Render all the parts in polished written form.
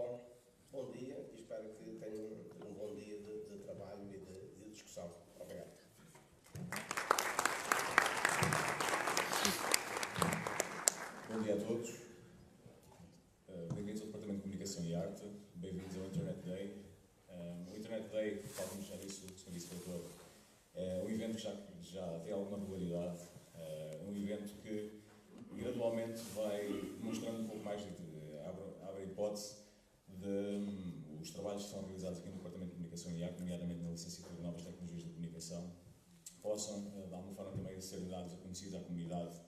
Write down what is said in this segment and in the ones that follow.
Bom dia e espero que tenham um bom dia de trabalho e de discussão. Obrigado. Bom dia a todos. Bem-vindos ao Departamento de Comunicação e Arte. Bem-vindos ao Internet Day. O Internet Day, tal como já disse o Sr. Vice-Diretor, é um evento que já tem alguma regularidade. Um evento que gradualmente vai mostrando um pouco mais, abre a hipótese de os trabalhos que são realizados aqui no Departamento de Comunicação e Arte, nomeadamente na licenciatura de Novas Tecnologias de Comunicação, possam, de alguma forma, também ser dados a conhecidos à comunidade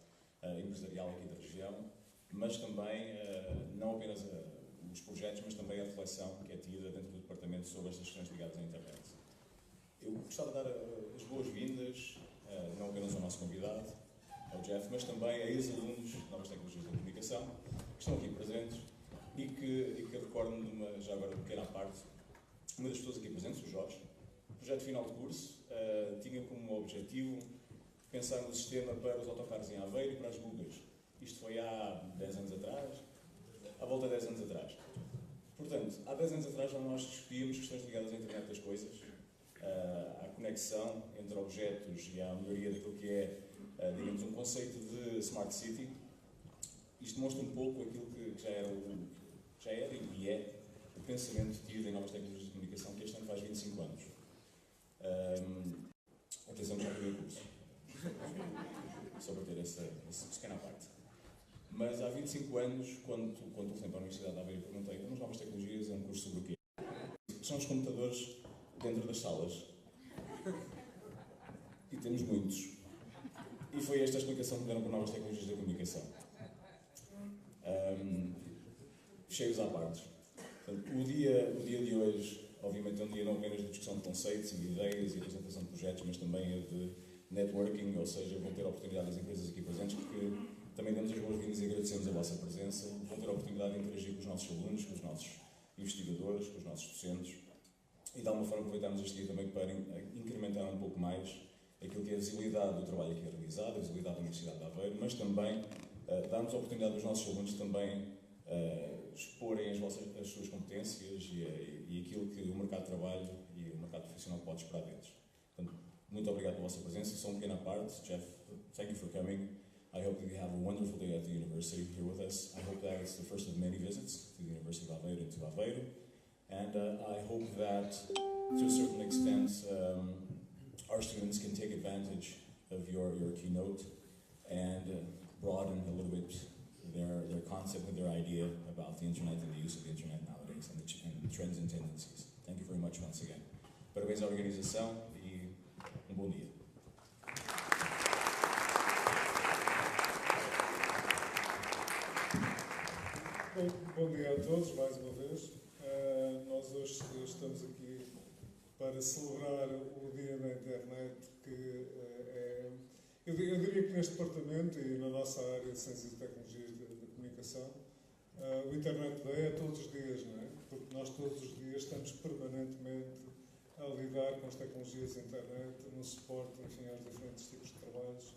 empresarial aqui da região, mas também, não apenas os projetos, mas também a reflexão que é tida dentro do Departamento sobre estas questões ligadas à internet. Eu gostava de dar as boas-vindas, não apenas ao nosso convidado, ao Jeff, mas também a ex-alunos de Novas Tecnologias da Comunicação, que estão aqui presentes e que recordam de uma, já agora, pequena parte, uma das pessoas aqui presentes, o Jorge. O projeto final de curso tinha como objetivo pensar no sistema para os autocarros em Aveiro e para as bugas. Isto foi há 10 anos atrás, à volta de 10 anos atrás. Portanto, há 10 anos atrás nós discutíamos questões ligadas à internet das coisas, à conexão entre objetos e à melhoria daquilo que é, digamos, um conceito de Smart City. Isto demonstra um pouco aquilo que já era e é o pensamento tido em Novas Tecnologias de Comunicação, que este ano faz 25 anos. Atenção que já acabei o curso. Só para ter essa pequena parte. Mas há 25 anos, quando fui para a Universidade de Aveiro e perguntei, as Novas Tecnologias é um curso sobre o quê? São os computadores dentro das salas. E temos muitos. E foi esta a explicação que deram para Novas Tecnologias da Comunicação. Cheios à parte. Portanto, o dia de hoje, obviamente, é um dia não apenas de discussão de conceitos e de ideias e apresentação de projetos, mas também é de networking, ou seja, vão ter a oportunidade das empresas aqui presentes, porque também damos as boas-vindas e agradecemos a vossa presença, vão ter a oportunidade de interagir com os nossos alunos, com os nossos investigadores, com os nossos docentes, e de alguma forma aproveitarmos este dia também para incrementar um pouco mais aquilo que é a visibilidade do trabalho aqui realizado, a visibilidade da Universidade de Aveiro, mas também darmos a oportunidade aos nossos alunos também exporem as suas competências e aquilo que o mercado de trabalho e o mercado profissional pode esperar deles. Portanto, muito obrigado pela vossa presença. Só uma pequena parte. Jeff, thank you for coming. I hope that you have a wonderful day at the university here with us. I hope that it's the first of many visits to the University of Aveiro and to Aveiro. And I hope that, to a certain extent, our students can take advantage of your keynote and broaden a little bit their concept and their idea about the internet and the use of the internet nowadays and the trends and tendencies. Thank you very much once again. Parabéns à organização e bom dia. Bom dia a todos, mais uma vez. Nós hoje estamos aqui para celebrar o Dia da Internet, que eu diria que neste departamento e na nossa área de Ciências e Tecnologias de Comunicação, o Internet Day é todos os dias, não é? Porque nós todos os dias estamos permanentemente a lidar com as tecnologias da internet, no suporte, enfim, aos diferentes tipos de trabalhos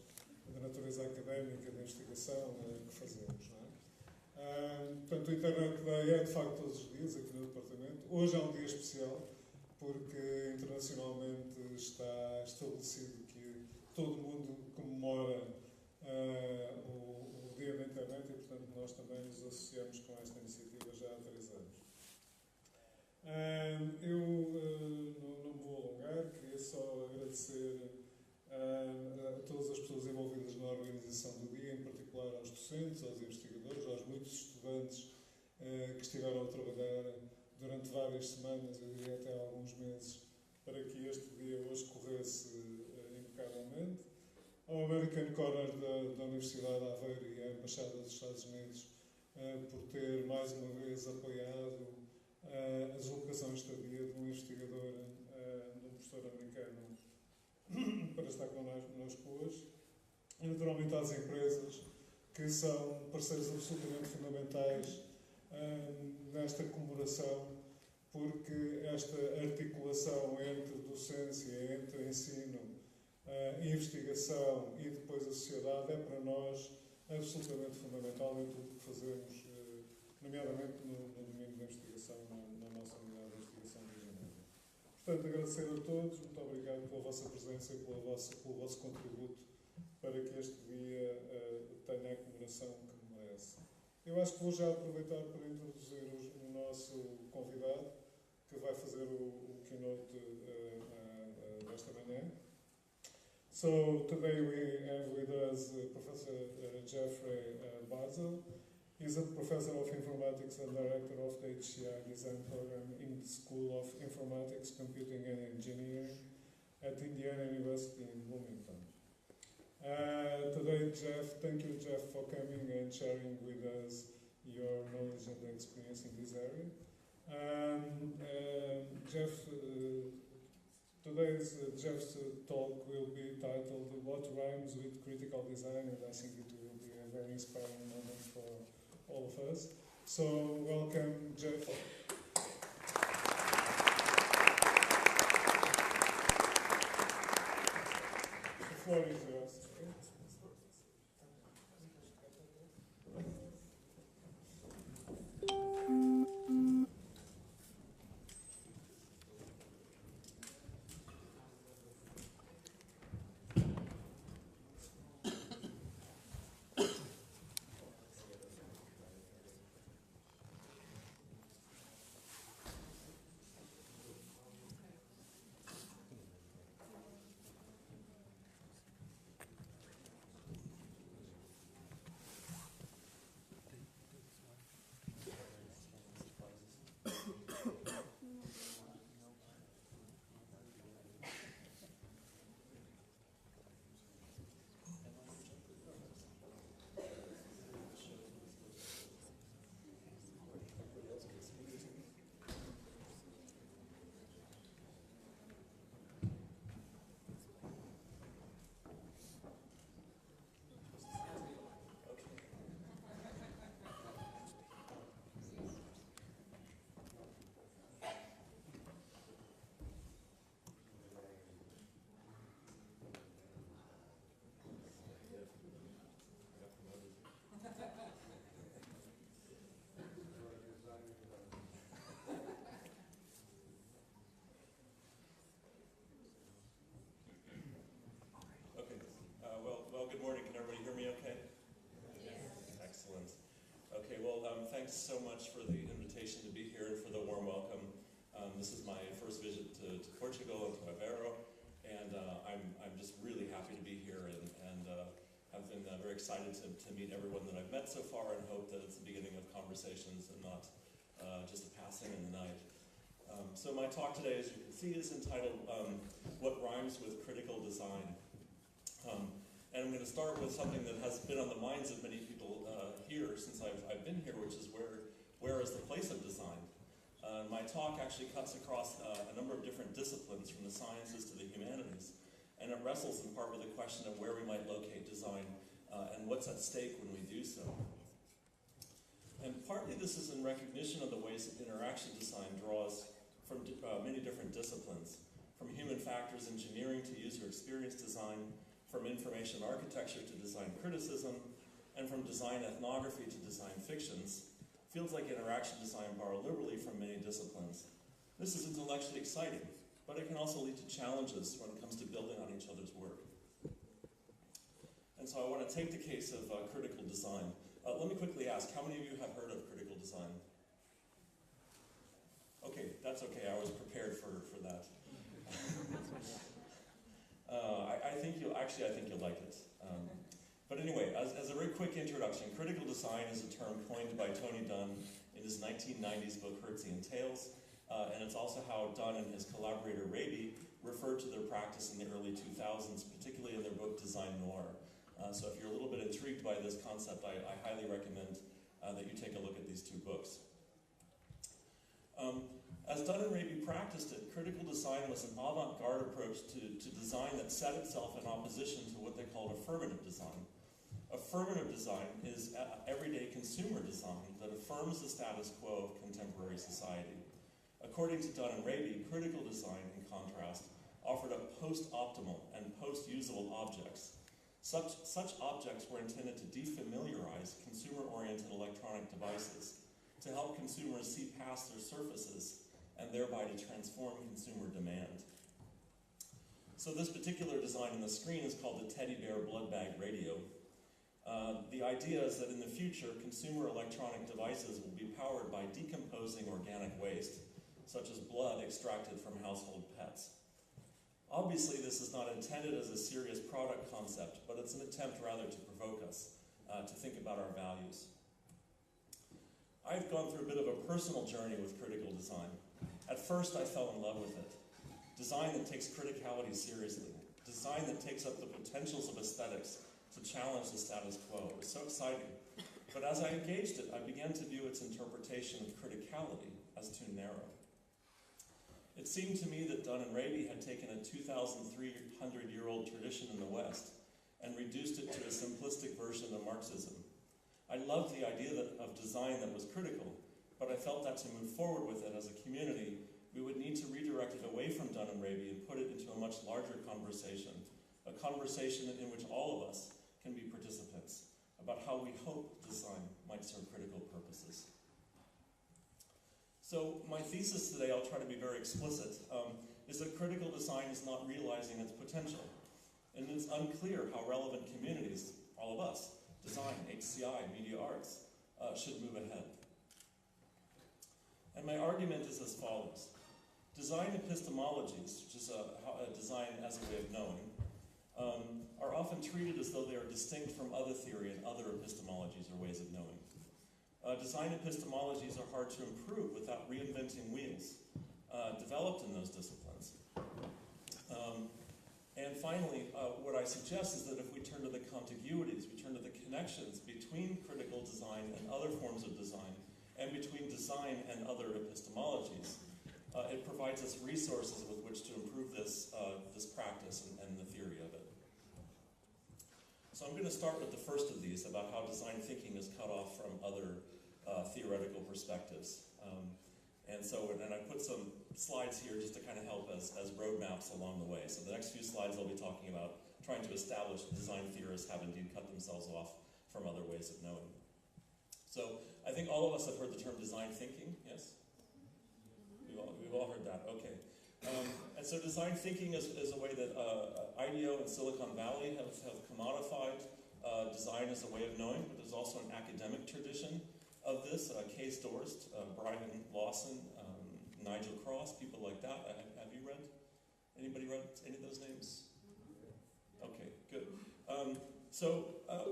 de natureza académica, de investigação que fazemos, não é? Portanto, o Internet Day é de facto todos os dias aqui no departamento. Hoje é um dia especial porque internacionalmente está estabelecido que todo mundo comemora o Dia da Internet e, portanto, nós também nos associamos com esta iniciativa já há 3 anos. Eu não me vou alongar, queria só agradecer a todas as pessoas envolvidas na organização do dia, em particular aos docentes, aos investigadores, aos muitos estudantes que estiveram a trabalhar durante várias semanas, eu diria até alguns meses, para que este dia hoje corresse impecavelmente. Ao American Corner da Universidade de Aveiro e à Embaixada dos Estados Unidos por ter mais uma vez apoiado a deslocação e estadia de um investigador, de um professor americano, para estar connosco hoje. E naturalmente às empresas, que são parceiros absolutamente fundamentais nesta comemoração, porque esta articulação entre docência, entre ensino, investigação e depois a sociedade é para nós absolutamente fundamental em tudo o que fazemos nomeadamente no domínio da investigação, na nossa unidade de investigação de Genebra. Portanto, agradecer a todos, muito obrigado pela vossa presença e pelo vosso contributo para que este dia tenha a comemoração que merece. Eu acho que vou já aproveitar para introduzir o nosso convidado, que vai fazer o keynote desta manhã. So today we have with us Professor Jeffrey Bardzell. He's a professor of informatics and director of the HCI design program in the School of Informatics, Computing and Engineering at Indiana University in Bloomington. Today, thank you, Jeff, for coming and sharing with us your knowledge and experience in this area. Jeff's talk will be titled "What Rhymes with Critical Design," and I think it will be a very inspiring moment for all of us. So, welcome, Jeff. The floor is yours. Good morning. Can everybody hear me okay? Yes. Excellent. Okay, well, thanks so much for the invitation to be here and for the warm welcome. This is my first visit to Portugal and to Aveiro, and I'm just really happy to be here and have been very excited to meet everyone that I've met so far and hope that it's the beginning of conversations and not just a passing in the night. So my talk today, as you can see, is entitled What Rhymes with Critical Design? And I'm going to start with something that has been on the minds of many people here since I've been here, which is where is the place of design? My talk actually cuts across a number of different disciplines, from the sciences to the humanities, and it wrestles in part with the question of where we might locate design and what's at stake when we do so. And partly this is in recognition of the ways that interaction design draws from many different disciplines, from human factors engineering to user experience design, from information architecture to design criticism, and from design ethnography to design fictions. Fields like interaction design borrow liberally from many disciplines. This is intellectually exciting, but it can also lead to challenges when it comes to building on each other's work. And so I want to take the case of critical design. Let me quickly ask, how many of you have heard of critical design? Okay, that's okay, I was prepared for that. I think you'll like it. But anyway, as a very quick introduction, critical design is a term coined by Tony Dunn in his 1990s book Hertzian Tales, and it's also how Dunn and his collaborator Raby referred to their practice in the early 2000s, particularly in their book Design Noir. So if you're a little bit intrigued by this concept, I highly recommend that you take a look at these two books. As Dunn and Raby practiced it, critical design was an avant-garde approach to design that set itself in opposition to what they called affirmative design. Affirmative design is everyday consumer design that affirms the status quo of contemporary society. According to Dunn and Raby, critical design, in contrast, offered up post-optimal and post-usable objects. Such objects were intended to defamiliarize consumer-oriented electronic devices, to help consumers see past their surfaces and thereby to transform consumer demand. So this particular design on the screen is called the Teddy Bear Blood Bag Radio. The idea is that in the future, consumer electronic devices will be powered by decomposing organic waste, such as blood extracted from household pets. Obviously, this is not intended as a serious product concept, but it's an attempt rather to provoke us to think about our values. I've gone through a bit of a personal journey with critical design. At first, I fell in love with it. Design that takes criticality seriously. Design that takes up the potentials of aesthetics to challenge the status quo. It was so exciting. But as I engaged it, I began to view its interpretation of criticality as too narrow. It seemed to me that Dunn and Raby had taken a 2,300-year-old tradition in the West and reduced it to a simplistic version of Marxism. I loved the idea of design that was critical, but I felt that to move forward with it as a community, we would need to redirect it away from Dunn and Raby and put it into a much larger conversation, a conversation in which all of us can be participants, about how we hope design might serve critical purposes. So my thesis today, I'll try to be very explicit, is that critical design is not realizing its potential. And it's unclear how relevant communities, all of us, design, HCI, media arts, should move ahead. And my argument is as follows. Design epistemologies, which is a design as a way of knowing, are often treated as though they are distinct from other theory and other epistemologies or ways of knowing. Design epistemologies are hard to improve without reinventing wheels developed in those disciplines. And finally, what I suggest is that if we turn to the contiguities, we turn to the connections between critical design and other forms of design, and between design and other epistemologies, it provides us resources with which to improve this practice and the theory of it. So I'm going to start with the first of these, about how design thinking is cut off from other theoretical perspectives. And I put some slides here just to kind of help as roadmaps along the way. So the next few slides I'll be talking about trying to establish design theorists have indeed cut themselves off from other ways of knowing. So I think all of us have heard the term design thinking, yes? We've all heard that, okay. And so design thinking is a way that IDEO and Silicon Valley have commodified design as a way of knowing, but there's also an academic tradition of this. Case Dorst, Brian Lawson, Nigel Cross, people like that. Have you read? Anybody read any of those names? Okay, good. So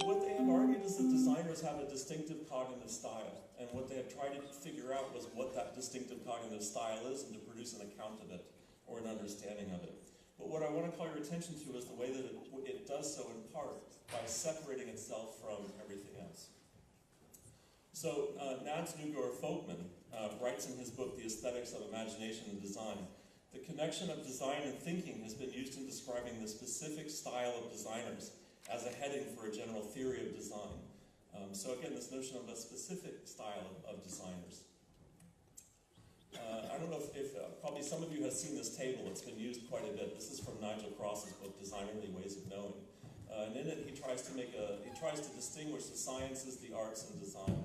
what they have argued is that designers have a distinctive cognitive style, and what they have tried to figure out was what that distinctive cognitive style is and to produce an account of it or an understanding of it. But what I want to call your attention to is the way that it does so in part by separating itself from everything else. So Nats Neugebauer-Folkman writes in his book, The Aesthetics of Imagination and Design, the connection of design and thinking has been used in describing the specific style of designers as a heading for a general theory of design. So again, this notion of a specific style of designers. I don't know if probably some of you have seen this table. It's been used quite a bit. This is from Nigel Cross's book, Designerly Ways of Knowing. And in it, he tries to distinguish the sciences, the arts, and design.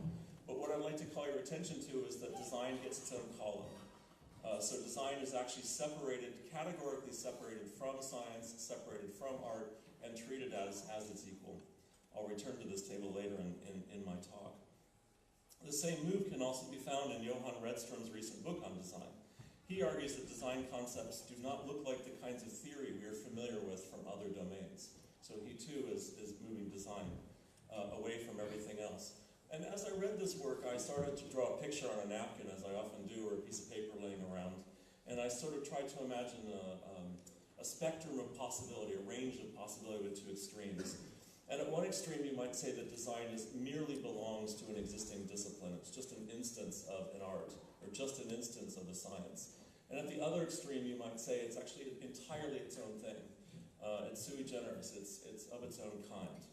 But what I'd like to call your attention to is that design gets its own column. So design is actually categorically separated from science, separated from art, and treated as its equal. I'll return to this table later in my talk. The same move can also be found in Johan Redström's recent book on design. He argues that design concepts do not look like the kinds of theory we are familiar with from other domains. So he too is moving design away from everything else. And as I read this work, I started to draw a picture on a napkin, as I often do, or a piece of paper laying around. And I sort of tried to imagine a spectrum of possibility, a range of possibility with two extremes. And at one extreme, you might say that design merely belongs to an existing discipline. It's just an instance of an art, or just an instance of a science. And at the other extreme, you might say it's actually entirely its own thing. It's sui generis. It's of its own kind.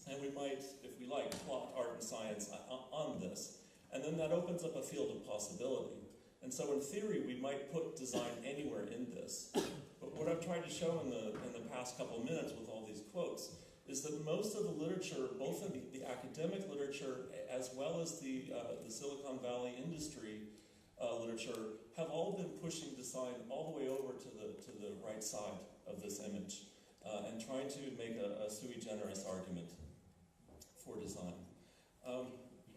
And we might, if we like, plot art and science on this. And then that opens up a field of possibility. And so in theory, we might put design anywhere in this. But what I've tried to show in the past couple of minutes with all these quotes is that most of the literature, both in the academic literature as well as the Silicon Valley industry literature, have all been pushing design all the way over to the right side of this image and trying to make a sui generis argument for design.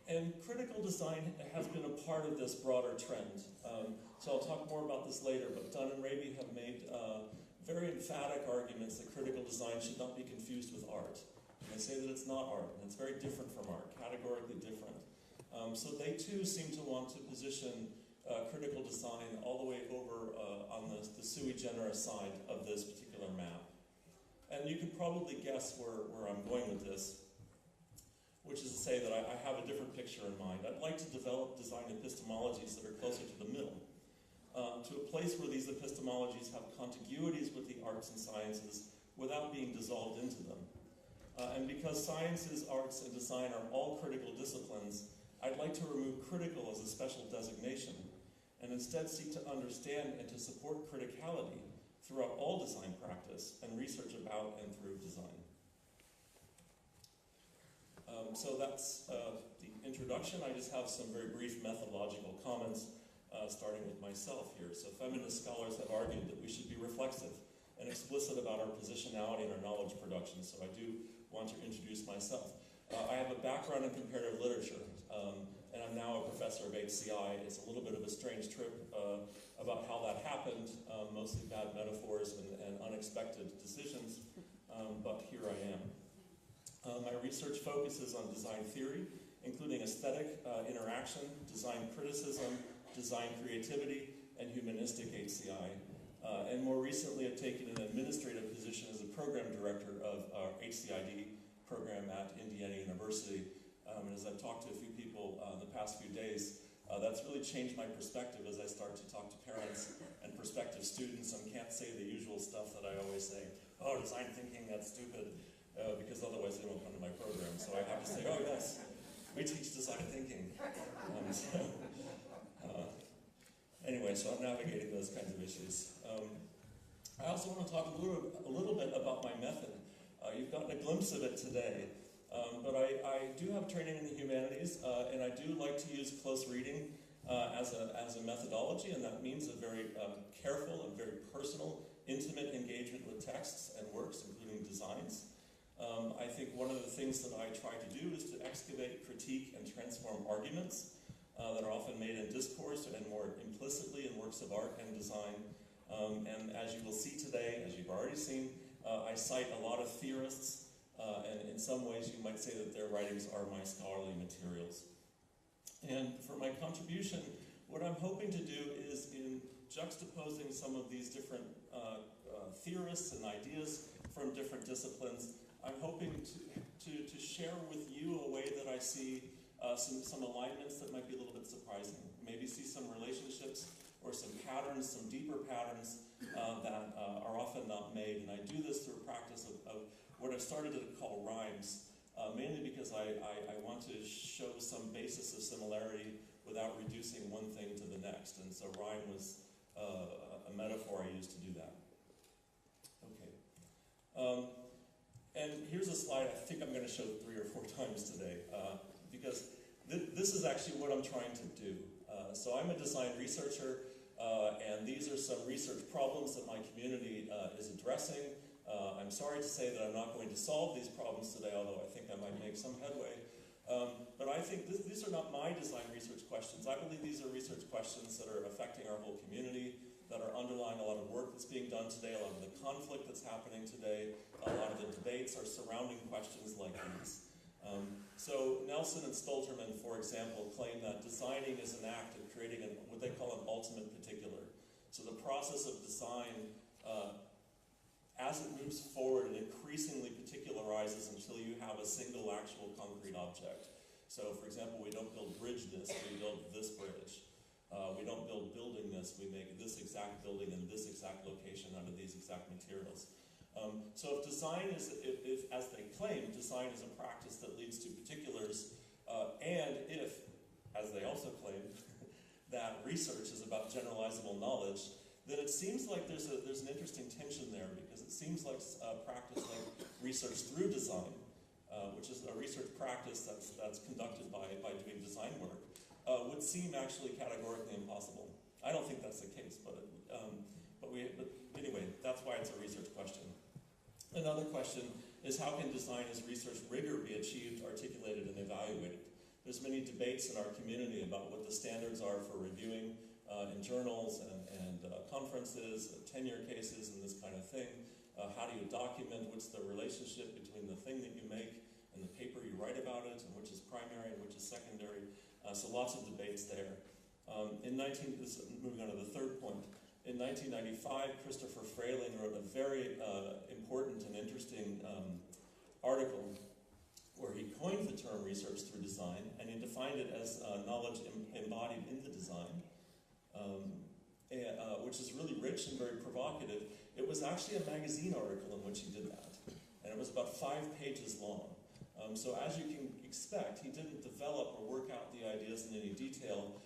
And critical design has been a part of this broader trend. So I'll talk more about this later, but Dunn and Raby have made very emphatic arguments that critical design should not be confused with art. And they say that it's not art, and it's very different from art, categorically different. So they too seem to want to position critical design all the way over on the sui generis side of this particular map. And you can probably guess where I'm going with this, which is to say that I have a different picture in mind. I'd like to develop design epistemologies that are closer to the middle, to a place where these epistemologies have contiguities with the arts and sciences without being dissolved into them. And because sciences, arts, and design are all critical disciplines, I'd like to remove critical as a special designation and instead seek to understand and to support criticality throughout all design practice and research about and through design. So that's the introduction. I just have some very brief methodological comments, starting with myself here. So feminist scholars have argued that we should be reflexive and explicit about our positionality and our knowledge production, so I do want to introduce myself. I have a background in comparative literature, and I'm now a professor of HCI. It's a little bit of a strange trip about how that happened, mostly bad metaphors and unexpected decisions, but here I am. My research focuses on design theory, including aesthetic interaction, design criticism, design creativity, and humanistic HCI. And more recently, I've taken an administrative position as a program director of our HCID program at Indiana University. And as I've talked to a few people the past few days, that's really changed my perspective as I start to talk to parents and prospective students and can't say the usual stuff that I always say. Oh, design thinking, that's stupid. Because otherwise they won't come to my program. So I have to say, oh yes, we teach design thinking. Anyway, so I'm navigating those kinds of issues. I also want to talk a little bit about my method. You've gotten a glimpse of it today, but I do have training in the humanities, and I do like to use close reading as a methodology, and that means a very careful and very personal, intimate engagement with texts and works, including designs. I think one of the things that I try to do is to excavate, critique, and transform arguments that are often made in discourse and more implicitly in works of art and design. And as you will see today, as you've already seen, I cite a lot of theorists, and in some ways you might say that their writings are my scholarly materials. And for my contribution, what I'm hoping to do is in juxtaposing some of these different theorists and ideas from different disciplines, I'm hoping to share with you a way that I see some alignments that might be a little bit surprising. Maybe see some relationships or some patterns, some deeper patterns that are often not made. And I do this through a practice of what I've started to call rhymes, mainly because I want to show some basis of similarity without reducing one thing to the next. And so rhyme was a metaphor I used to do that. Okay. And here's a slide I think I'm going to show 3 or 4 times today, because this is actually what I'm trying to do. So I'm a design researcher, and these are some research problems that my community is addressing. I'm sorry to say that I'm not going to solve these problems today, although I think I might make some headway. But I think these are not my design research questions. I believe these are research questions that are affecting our whole community, that are underlying a lot of work that's being done today, a lot of the conflict that's happening today, a lot of the debates are surrounding questions like these. So Nelson and Stolterman, for example, claim that designing is an act of creating what they call an ultimate particular. So the process of design, as it moves forward, it increasingly particularizes until you have a single actual concrete object. So for example, we don't build bridge this, we build this bridge. We don't build building this, we make this exact building in this exact location out of these exact materials. So if design is, if, as they claim, design is a practice that leads to particulars, and if, as they also claim, that research is about generalizable knowledge, then it seems like there's an interesting tension there, because it seems like a practice like research through design, which is a research practice that's conducted by doing design work, would seem actually categorically impossible. I don't think that's the case, but anyway, that's why it's a research question. Another question is, how can design as research rigor be achieved, articulated, and evaluated? There's many debates in our community about what the standards are for reviewing in journals and conferences, tenure cases, and this kind of thing. How do you document? What's the relationship between the thing that you make and the paper you write about it, and which is primary and which is secondary? So lots of debates there. Moving on to the third point. In 1995, Christopher Frayling wrote a very important and interesting article where he coined the term research through design, and he defined it as knowledge embodied in the design, which is really rich and very provocative. It was actually a magazine article in which he did that, and it was about 5 pages long. So as you can expect, he didn't develop or work out the ideas in any detail.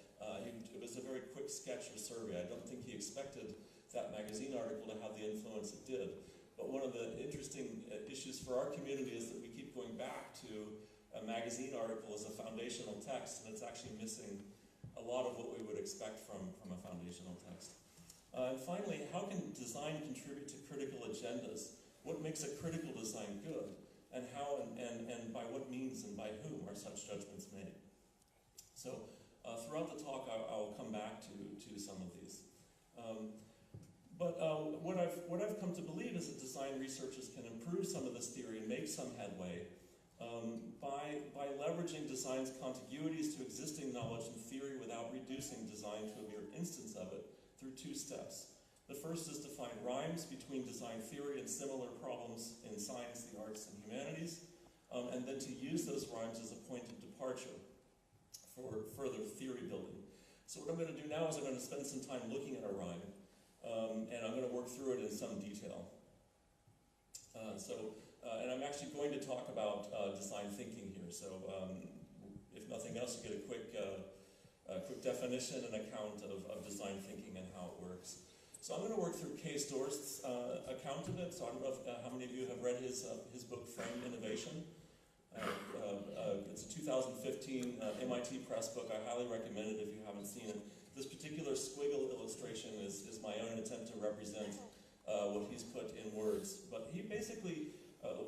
It was a very quick sketch or survey. I don't think he expected that magazine article to have the influence it did. But one of the interesting issues for our community is that we keep going back to a magazine article as a foundational text, and it's actually missing a lot of what we would expect from a foundational text. And finally, how can design contribute to critical agendas? What makes a critical design good? And how and by what means and by whom are such judgments made? So throughout the talk, I'll come back to some of these. But what I've come to believe is that design researchers can improve some of this theory and make some headway by leveraging design's contiguities to existing knowledge and theory without reducing design to a mere instance of it through 2 steps. The first is to find rhymes between design theory and similar problems in science, the arts, and humanities, and then to use those rhymes as a point of departure for further theory building. So what I'm going to do now is I'm going to spend some time looking at a rhyme, and I'm going to work through it in some detail. And I'm actually going to talk about design thinking here. So if nothing else, you get a quick definition and account of design thinking and how it works. So I'm going to work through Case Dorst's account of it. So I don't know how many of you have read his book, Framed Innovation. It's a 2015 MIT Press book. I highly recommend it if you haven't seen it. This particular squiggle illustration is my own attempt to represent what he's put in words. But he basically,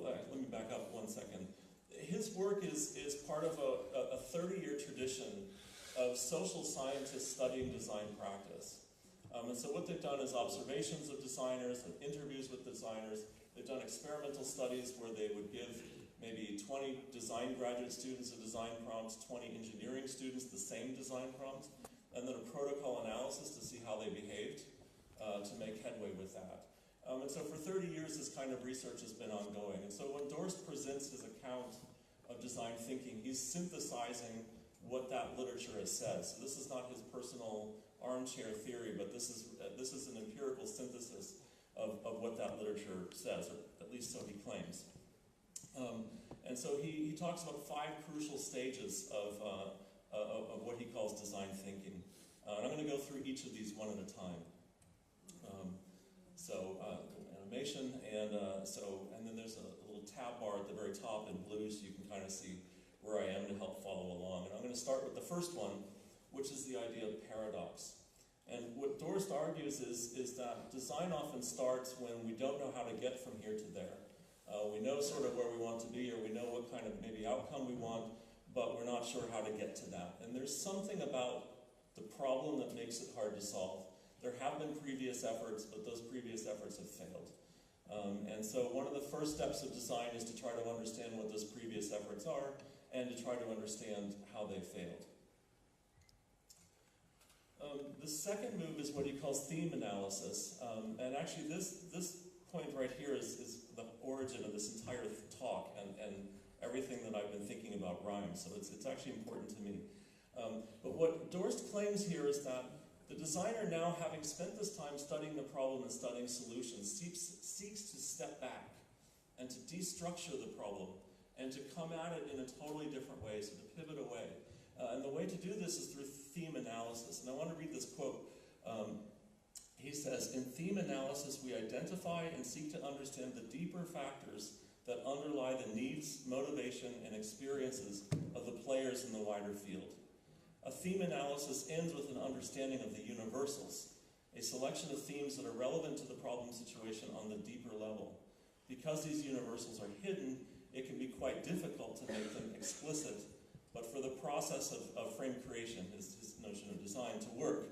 let me back up 1 second. His work is part of a 30-year tradition of social scientists studying design practice. And so what they've done is observations of designers and interviews with designers. They've done experimental studies where they would give maybe 20 design graduate students a design prompt, 20 engineering students the same design prompt, and then a protocol analysis to see how they behaved to make headway with that. And so for 30 years, this kind of research has been ongoing. And so when Dorst presents his account of design thinking, he's synthesizing what that literature has said. So this is not his personal armchair theory, but this is an empirical synthesis of what that literature says, or at least so he claims. And so he talks about 5 crucial stages of what he calls design thinking. And I'm going to go through each of these one at a time. Animation, and then there's a little tab bar at the very top in blue, so you can kind of see where I am to help follow along. And I'm going to start with the first one, which is the idea of paradox. And what Dorst argues is that design often starts when we don't know how to get from here to there. We know sort of where we want to be, or we know what kind of maybe outcome we want, but we're not sure how to get to that. And there's something about the problem that makes it hard to solve. There have been previous efforts, but those previous efforts have failed. And so one of the first steps of design is to try to understand what those previous efforts are, and to try to understand how they failed. The second move is what he calls theme analysis. And actually this point right here is the origin of this entire talk and everything that I've been thinking about rhymes. So it's actually important to me. But what Dorst claims here is that the designer, now having spent this time studying the problem and studying solutions, seeks to step back and to destructure the problem and to come at it in a totally different way, so to pivot away. And the way to do this is through theme analysis. And I want to read this quote. He says, "In theme analysis, we identify and seek to understand the deeper factors that underlie the needs, motivation, and experiences of the players in the wider field. A theme analysis ends with an understanding of the universals, a selection of themes that are relevant to the problem situation on the deeper level. Because these universals are hidden, it can be quite difficult to make them explicit, but for the process of frame creation, his notion of design, to work,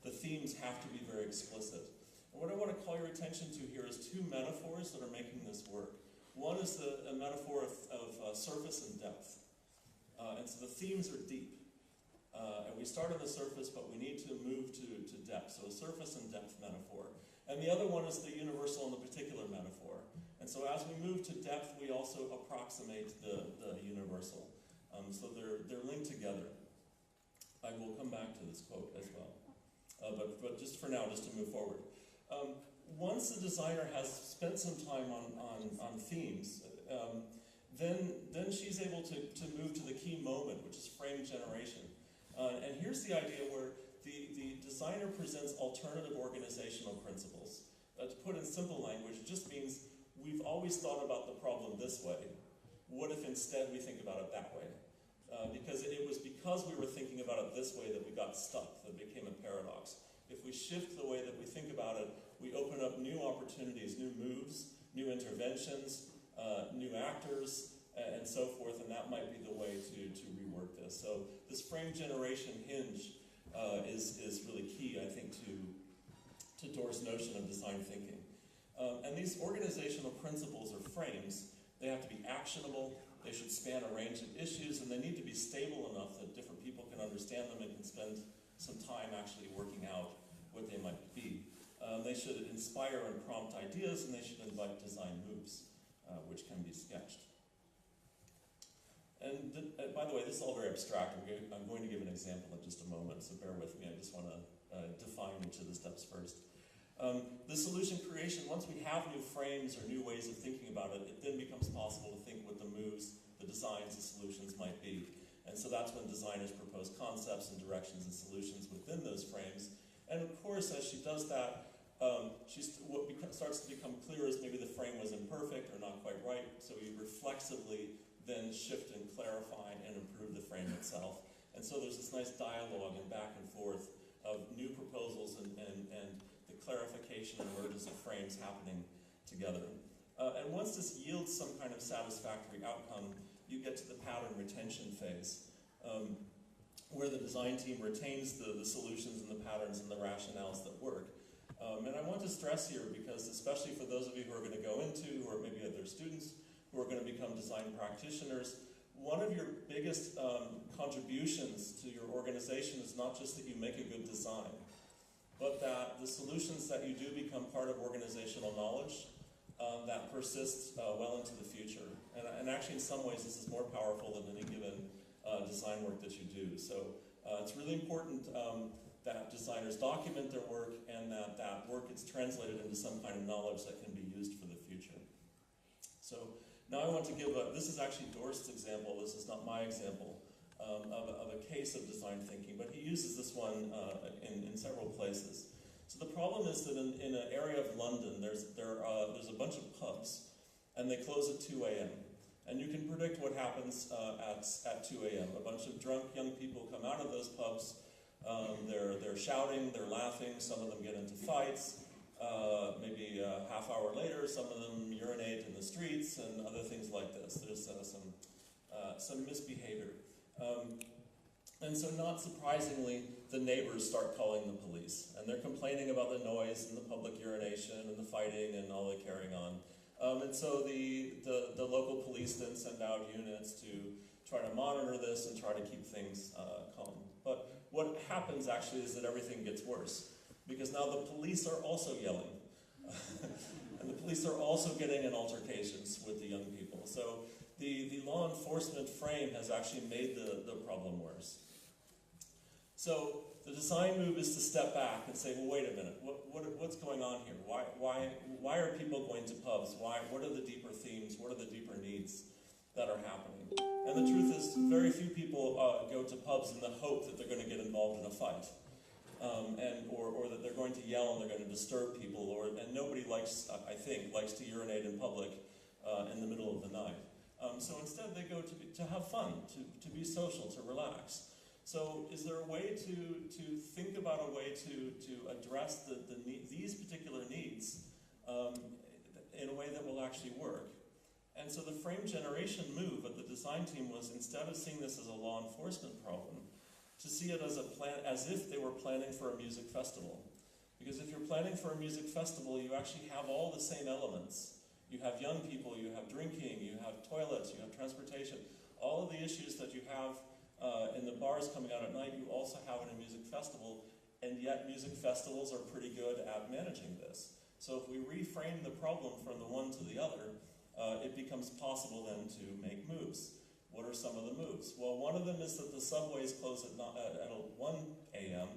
the themes have to be very explicit. And what I want to call your attention to here is two metaphors that are making this work. One is a metaphor of surface and depth. And so the themes are deep. And we start on the surface, but we need to move to depth. So a surface and depth metaphor. And the other one is the universal and the particular metaphor. And so as we move to depth, we also approximate the universal. So they're linked together. I will come back to this quote as well. But just for now, just to move forward. Once the designer has spent some time on themes, then she's able to move to the key moment, which is frame generation. And here's the idea where the designer presents alternative organizational principles. To put in simple language, it just means we've always thought about the problem this way. What if instead we think about it that way? Because it was because we were thinking about it this way that we got stuck, that became a paradox. If we shift the way that we think about it, we open up new opportunities, new moves, new interventions, new actors, and so forth, and that might be the way to rework this. So this frame generation hinge is really key, I think, to Doerr's notion of design thinking. And these organizational principles or frames, they have to be actionable, they should span a range of issues, and they need to be stable enough that different people can understand them and can spend some time actually working out what they might be. They should inspire and prompt ideas, and they should invite design moves, which can be sketched. And by the way, this is all very abstract. I'm going to give an example in just a moment, so bear with me. I just want to define each of the steps first. The solution creation, once we have new frames or new ways of thinking about it, it then becomes possible to think what the moves, the designs, the solutions might be. And so that's when designers propose concepts and directions and solutions within those frames. And of course, as she does that, what starts to become clear is maybe the frame was imperfect or not quite right, so we reflexively then shift and clarify and improve the frame itself. And so there's this nice dialogue and back and forth of new proposals and the clarification and emergence of frames happening together. And once this yields some kind of satisfactory outcome, you get to the pattern retention phase, where the design team retains the solutions and the patterns and the rationales that work. And I want to stress here, because especially for those of you who are going to go into, or maybe other students who are going to become design practitioners, one of your biggest contributions to your organization is not just that you make a good design, but that the solutions that you do become part of organizational knowledge that persists well into the future. And actually, in some ways, this is more powerful than any given design work that you do. So it's really important that designers document their work and that work gets translated into some kind of knowledge that can be used for the future. So now I want to give this is actually Doerr's example, this is not my example, of a case of design thinking, but he uses this one in several places. So the problem is that in an area of London, there's a bunch of pubs, and they close at 2 a.m. And you can predict what happens at 2 a.m. A bunch of drunk young people come out of those pubs. They're shouting, they're laughing, some of them get into fights. Maybe a half hour later, some of them urinate in the streets and other things like this. There's some misbehavior. And so not surprisingly, the neighbors start calling the police. And they're complaining about the noise and the public urination and the fighting and all the carrying on. And so the local police then send out units to try to monitor this and try to keep things calm. But what happens actually is that everything gets worse, because now the police are also yelling. And the police are also getting in altercations with the young people. So the law enforcement frame has actually made the problem worse. So the design move is to step back and say, well, wait a minute, what's going on here? Why are people going to pubs? What are the deeper themes? What are the deeper needs that are happening? And the truth is, very few people go to pubs in the hope that they're going to get involved in a fight, or that they're going to yell and they're going to disturb people, and nobody likes to urinate in public in the middle of the night. So instead they go to have fun, to be social, to relax. So is there a way to think about a way to address these particular needs in a way that will actually work? And so the frame generation move of the design team was, instead of seeing this as a law enforcement problem, to see it as if they were planning for a music festival. Because if you're planning for a music festival, you actually have all the same elements. You have young people, you have drinking, you have toilets, you have transportation. All of the issues that you have in the bars coming out at night, you also have in a music festival, and yet music festivals are pretty good at managing this. So if we reframe the problem from the one to the other, it becomes possible then to make moves. What are some of the moves? Well, one of them is that the subways close at 1 a.m.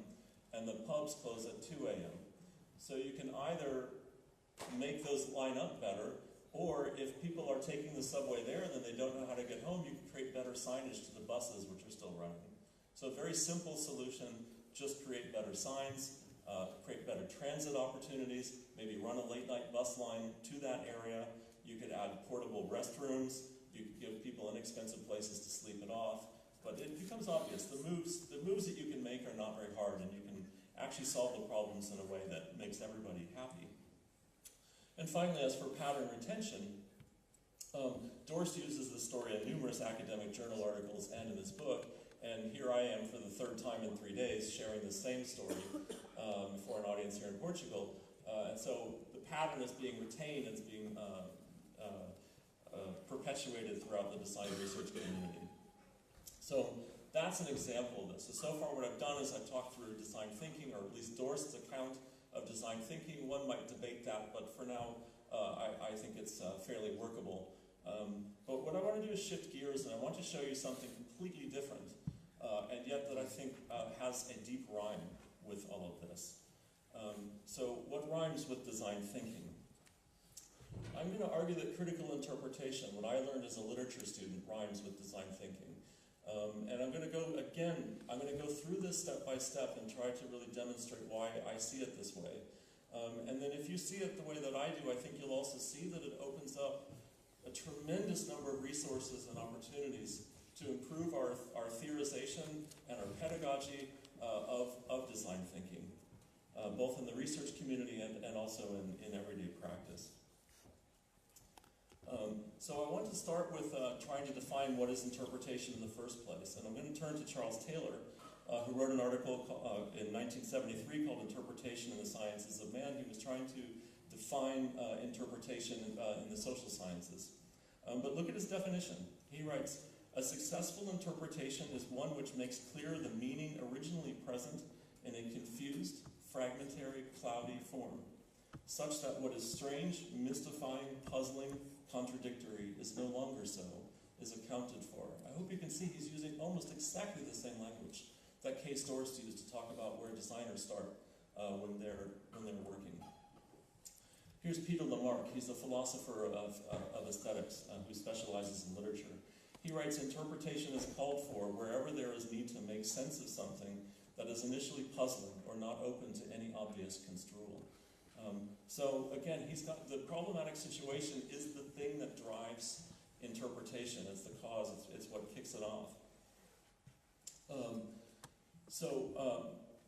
and the pubs close at 2 a.m. So you can either make those line up better, or if people are taking the subway there and then they don't know how to get home, you can create better signage to the buses which are still running. So a very simple solution, just create better signs, create better transit opportunities, maybe run a late night bus line to that area. You could add portable restrooms, you could give people inexpensive places to sleep it off, but it becomes obvious. The moves that you can make are not very hard, and you can actually solve the problems in a way that makes everybody happy. And finally, as for pattern retention, Dorst uses this story in numerous academic journal articles and in his book, and here I am for the third time in 3 days sharing the same story for an audience here in Portugal. And so the pattern is being retained, it's being perpetuated throughout the design research community. So that's an example of this. So far what I've done is I've talked through design thinking, or at least Dorst's account of design thinking. One might debate that, but for now I think it's fairly workable. But what I want to do is shift gears, and I want to show you something completely different, and yet that I think has a deep rhyme with all of this. So what rhymes with design thinking? I'm going to argue that critical interpretation, what I learned as a literature student, rhymes with design thinking. And I'm going to go through this step by step and try to really demonstrate why I see it this way. And then if you see it the way that I do, I think you'll also see that it opens up a tremendous number of resources and opportunities to improve our theorization and our pedagogy of design thinking, both in the research community and also in everyday practice. So I want to start with trying to define what is interpretation in the first place. And I'm going to turn to Charles Taylor, who wrote an article in 1973 called Interpretation in the Sciences of Man. He was trying to define interpretation in the social sciences. But look at his definition. He writes, "A successful interpretation is one which makes clear the meaning originally present in a confused, fragmentary, cloudy form, such that what is strange, mystifying, puzzling, contradictory is no longer so, is accounted for." I hope you can see he's using almost exactly the same language that Case Dorst used to talk about where designers start when they're working. Here's Peter Lamarck. He's a philosopher of aesthetics who specializes in literature. He writes, "Interpretation is called for wherever there is need to make sense of something that is initially puzzling or not open to any obvious construal." So again, he's got the problematic situation is the thing that drives interpretation. It's the cause. It's what kicks it off.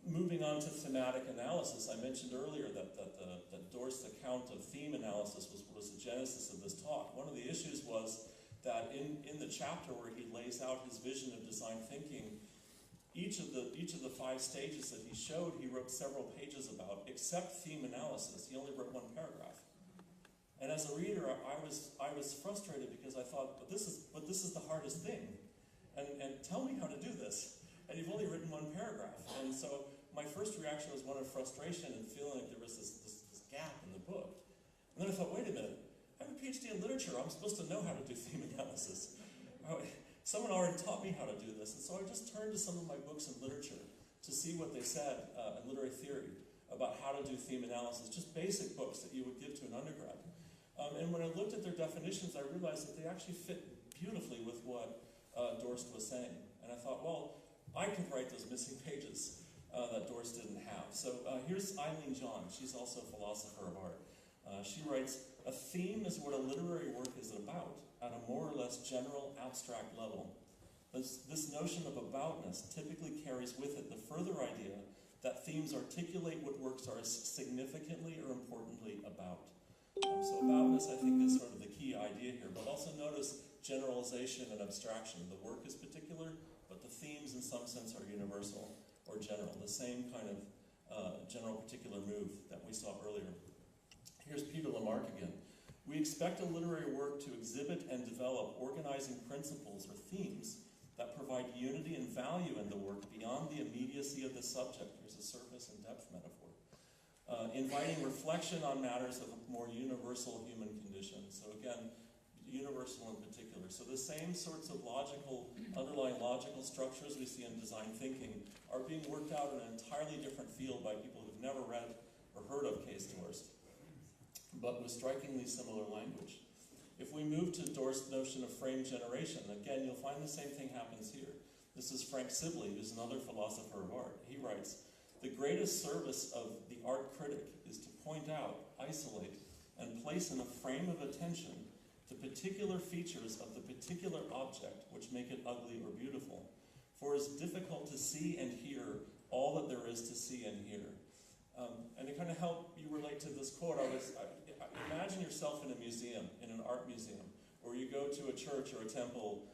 Moving on to thematic analysis, I mentioned earlier that Dorst's account of theme analysis was the genesis of this talk. One of the issues was that in the chapter where he lays out his vision of design thinking, each of the 5 stages that he showed, he wrote several pages about, except theme analysis. He only wrote 1 paragraph. And as a reader, I was frustrated because I thought, but this is the hardest thing, and tell me how to do this. And you've only written 1 paragraph. And so my first reaction was one of frustration and feeling like there was this gap in the book. And then I thought, wait a minute, I have a PhD in literature. I'm supposed to know how to do theme analysis. Someone already taught me how to do this. And so I just turned to some of my books in literature to see what they said in literary theory about how to do theme analysis, just basic books that you would give to an undergrad. And when I looked at their definitions, I realized that they actually fit beautifully with what Dorst was saying. And I thought, well, I could write those missing pages that Dorst didn't have. So here's Eileen John. She's also a philosopher of art. She writes, A theme is what a literary work is about at a more or less general, abstract level. This notion of aboutness typically carries with it the further idea that themes articulate what works are significantly or importantly about. So aboutness, I think, is sort of the key idea here, but also notice generalization and abstraction. The work is particular, but the themes in some sense are universal or general, the same kind of general particular move that we saw earlier. Here's Peter Lamarck again. We expect a literary work to exhibit and develop organizing principles or themes that provide unity and value in the work beyond the immediacy of the subject. Here's a surface and depth metaphor. Inviting reflection on matters of a more universal human condition. So again, universal in particular. So the same sorts of underlying logical structures we see in design thinking are being worked out in an entirely different field by people who've never read or heard of Case Dorst, but with strikingly similar language. If we move to Dorst's notion of frame generation, again, you'll find the same thing happens here. This is Frank Sibley, who's another philosopher of art. He writes, "The greatest service of the art critic is to point out, isolate, and place in a frame of attention the particular features of the particular object which make it ugly or beautiful. For it is difficult to see and hear all that there is to see and hear." And to kind of help you relate to this quote, imagine yourself in a museum, in an art museum, or you go to a church or a temple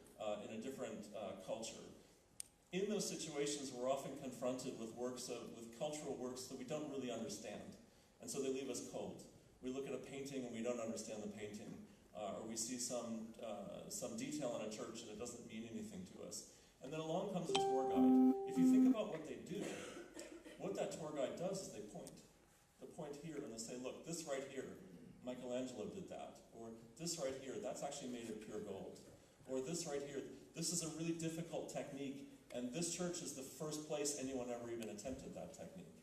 in a different culture. In those situations, we're often confronted with cultural works that we don't really understand, and so they leave us cold. We look at a painting and we don't understand the painting, or we see some detail in a church and it doesn't mean anything to us. And then along comes a tour guide. If you think about what they do, what that tour guide does is they point. They point here and they say, look, this right here, Michelangelo did that. Or this right here, that's actually made of pure gold. Or this right here, this is a really difficult technique, and this church is the first place anyone ever even attempted that technique.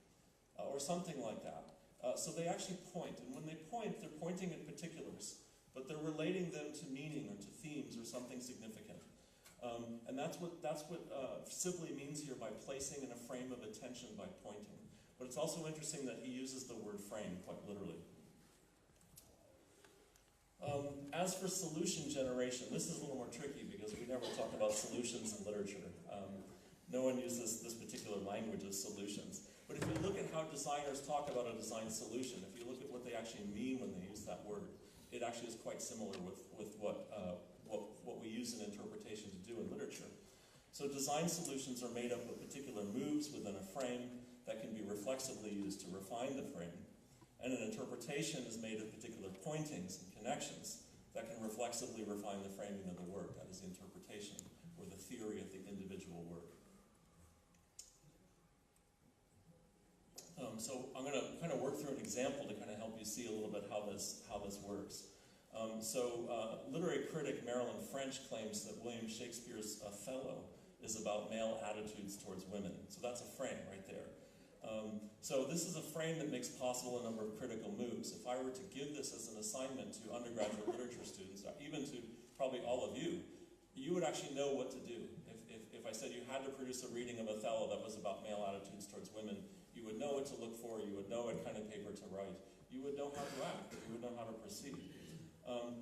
Or something like that. So they actually point, and when they point, they're pointing at particulars, but they're relating them to meaning or to themes or something significant. And that's what Sibley means here by placing in a frame of attention by pointing. But it's also interesting that he uses the word frame quite literally. As for solution generation, this is a little more tricky because we never talk about solutions in literature. No one uses this particular language of solutions. But if you look at how designers talk about a design solution, if you look at what they actually mean when they use that word, it actually is quite similar with what we use in interpretation to do in literature. So design solutions are made up of particular moves within a frame that can be reflexively used to refine the frame. And an interpretation is made of particular pointings and connections that can reflexively refine the framing of the work. That is the interpretation, or the theory of the individual work. So I'm going to kind of work through an example to kind of help you see a little bit how this works. Literary critic Marilyn French claims that William Shakespeare's Othello is about male attitudes towards women. So that's a frame right there. So this is a frame that makes possible a number of critical moves. If I were to give this as an assignment to undergraduate literature students, even to probably all of you, you would actually know what to do. If I said you had to produce a reading of Othello that was about male attitudes towards women, you would know what to look for, you would know what kind of paper to write, you would know how to act, you would know how to proceed.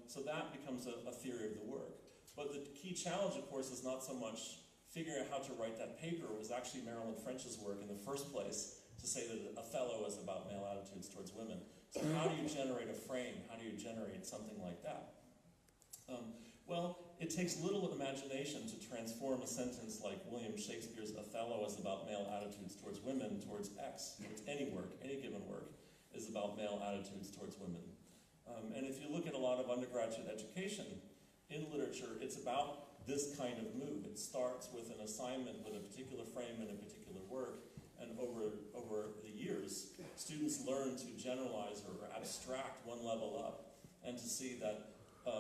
So that becomes a theory of the work. But the key challenge, of course, is not so much figuring out how to write that paper. It was actually Marilyn French's work in the first place to say that Othello is about male attitudes towards women. So how do you generate a frame? How do you generate something like that? Well, it takes little imagination to transform a sentence like William Shakespeare's Othello is about male attitudes towards women towards X. Towards any work, any given work, is about male attitudes towards women. And if you look at a lot of undergraduate education in literature, it's about this kind of move. It starts with an assignment with a particular frame and a particular work, and over the years, students learn to generalize or abstract one level up and to see that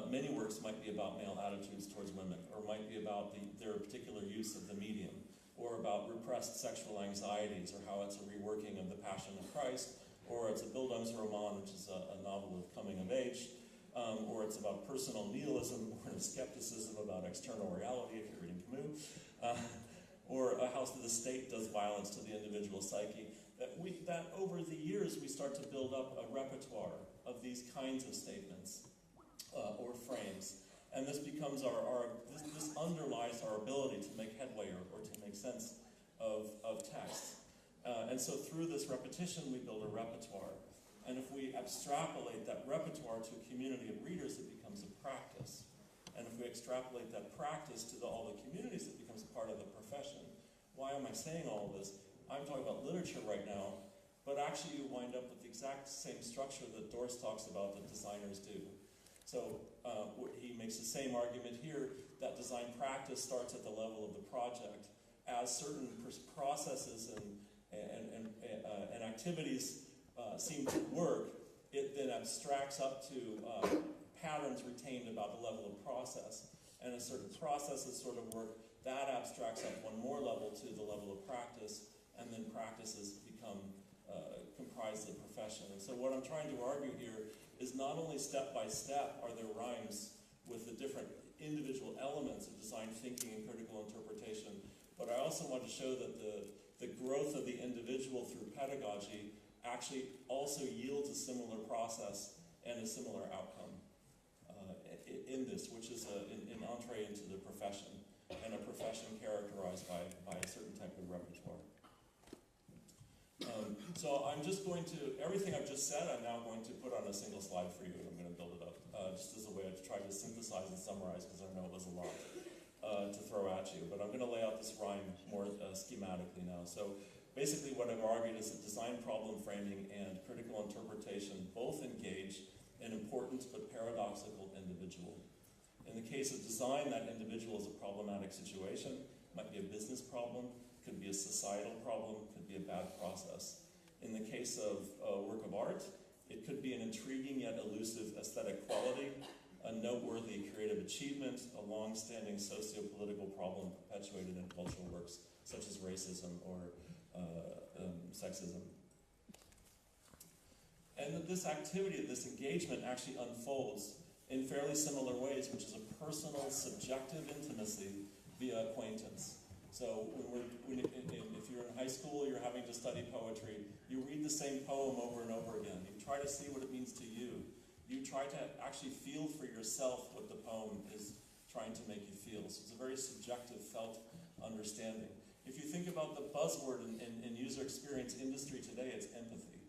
many works might be about male attitudes towards women, or might be about their particular use of the medium, or about repressed sexual anxieties, or how it's a reworking of the Passion of Christ, or it's a Bildungsroman, which is a novel of coming of age, or it's about personal nihilism, or a skepticism about external reality, if you're reading Camus, or how the state does violence to the individual psyche. That over the years we start to build up a repertoire of of these kinds of statements or frames. And this becomes this underlies our ability to make headway or to make sense of text. And so through this repetition, we build a repertoire. And if we extrapolate that repertoire to a community of readers, it becomes a practice. And if we extrapolate that practice to all the communities, it becomes a part of the profession. Why am I saying all of this? I'm talking about literature right now, but actually you wind up with the exact same structure that Doris talks about that designers do. So he makes the same argument here, that design practice starts at the level of the project. As certain processes and activities seem to work, it then abstracts up to patterns retained about the level of process. And as certain processes sort of work, that abstracts up one more level to the level of practice, and then practices become comprised of profession. And so what I'm trying to argue here is not only step by step are there rhymes with the different individual elements of design thinking and critical interpretation, but I also want to show that the growth of the individual through pedagogy actually also yields a similar process and a similar outcome in this, which is an entree into the profession, and a profession characterized by a certain type of repertoire. So I'm just going to, everything I've just said, I'm now going to put on a single slide for you. I'm going to build it up just as a way to try to synthesize and summarize, because I know it was a lot to throw at you. But I'm going to lay out this rhyme more schematically now. So basically what I've argued is that design problem framing and critical interpretation both engage an important but paradoxical individual. In the case of design, that individual is a problematic situation. It might be a business problem, could be a societal problem, could be a bad process. In the case of a work of art, it could be an intriguing yet elusive aesthetic quality, a noteworthy creative achievement, a long-standing socio-political problem perpetuated in cultural works such as racism or sexism. And that this activity, this engagement actually unfolds in fairly similar ways, which is a personal, subjective intimacy via acquaintance. So if you're in high school, you're having to study poetry, you read the same poem over and over again. You try to see what it means to you. You try to actually feel for yourself what the poem is trying to make you feel. So it's a very subjective, felt understanding. If you think about the buzzword in user experience industry today, it's empathy.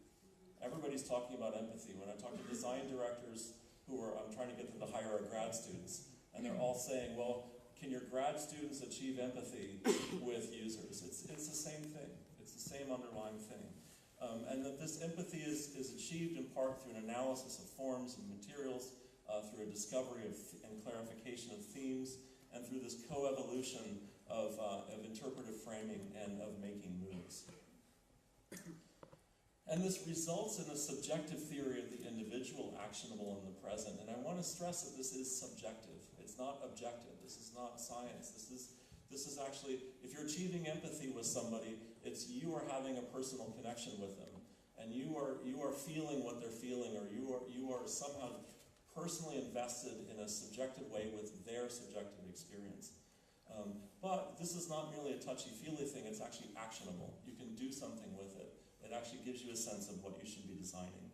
Everybody's talking about empathy. When I talk to design directors I'm trying to get them to hire our grad students, and they're all saying, well, can your grad students achieve empathy with users? It's the same thing. It's the same underlying thing. And that this empathy is achieved in part through an analysis of forms and materials, through a discovery and clarification of themes, and through this co-evolution of interpretive framing and of making moves. And this results in a subjective theory of the individual actionable in the present. And I want to stress that this is subjective. It's not objective. This is not science. This is actually, if you're achieving empathy with somebody, it's you are having a personal connection with them. And you are feeling what they're feeling, or you are somehow personally invested in a subjective way with their subjective experience. But this is not merely a touchy-feely thing. It's actually actionable. You can do something with it. It actually gives you a sense of what you should be designing.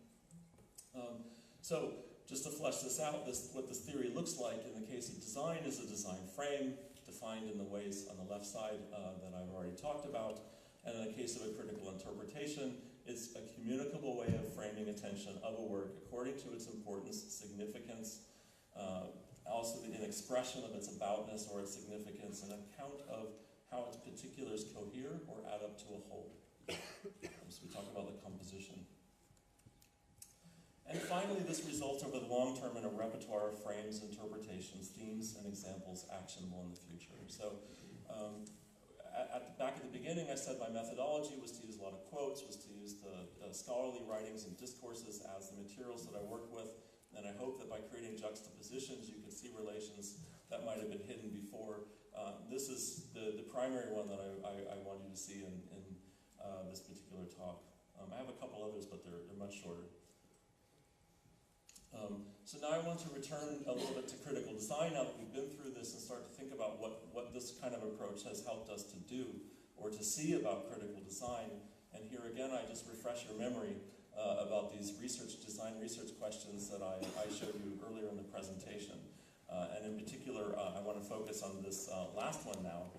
So just to flesh this out, what this theory looks like in the case of design is a design frame defined in the ways on the left side that I've already talked about. And in the case of a critical interpretation, it's a communicable way of framing attention of a work according to its importance, significance, also an expression of its aboutness or its significance, an account of how its particulars cohere or add up to a whole. So we talk about the composition. And finally, this results over the long term in a repertoire of frames, interpretations, themes, and examples actionable in the future. So back at the beginning, I said my methodology was to use a lot of quotes, was to use the scholarly writings and discourses as the materials that I work with. And I hope that by creating juxtapositions, you can see relations that might have been hidden before. This is the primary one that I want you to see in this particular talk. I have a couple others, but they're much shorter. So now I want to return a little bit to critical design now that we've been through this and start to think about what this kind of approach has helped us to do or to see about critical design. And here again, I just refresh your memory. about these design research questions that I showed you earlier in the presentation. And in particular, I want to focus on this last one now,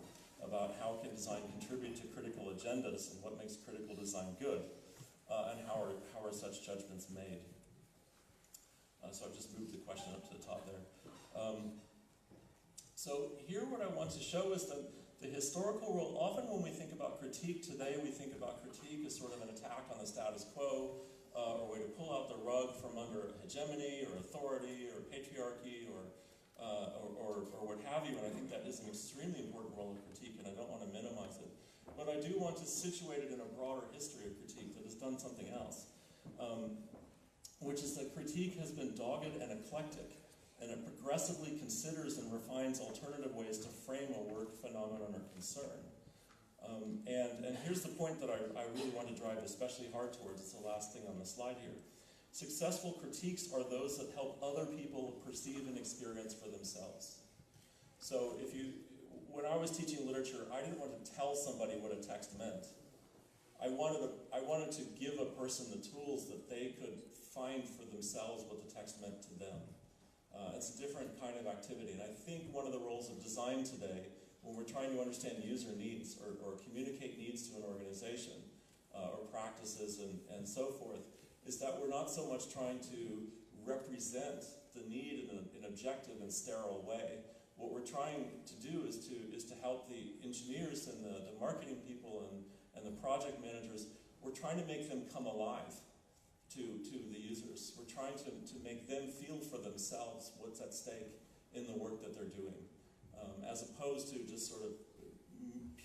about how can design contribute to critical agendas and what makes critical design good, and how are such judgments made. So I've just moved the question up to the top there. So here what I want to show is the historical role. Often when we think about critique today, we think about critique as sort of an attack on the status quo, or a way to pull out the rug from under hegemony or authority or patriarchy or what have you. And I think that is an extremely important role of critique, and I don't want to minimize it. But I do want to situate it in a broader history of critique that has done something else, which is that critique has been dogged and eclectic, and it progressively considers and refines alternative ways to frame a work, phenomenon, or concern. And here's the point that I really want to drive especially hard towards. It's the last thing on the slide here. Successful critiques are those that help other people perceive and experience for themselves. So when I was teaching literature, I didn't want to tell somebody what a text meant. I wanted to give a person the tools that they could find for themselves what the text meant to them. It's a different kind of activity, and I think one of the roles of design today, when we're trying to understand user needs or communicate needs to an organization or practices and so forth, is that we're not so much trying to represent the need in an objective and sterile way. What we're trying to do is to help the engineers and the marketing people and the project managers. We're trying to make them come alive to the users. We're trying to make them feel for themselves what's at stake in the work that they're doing, as opposed to just sort of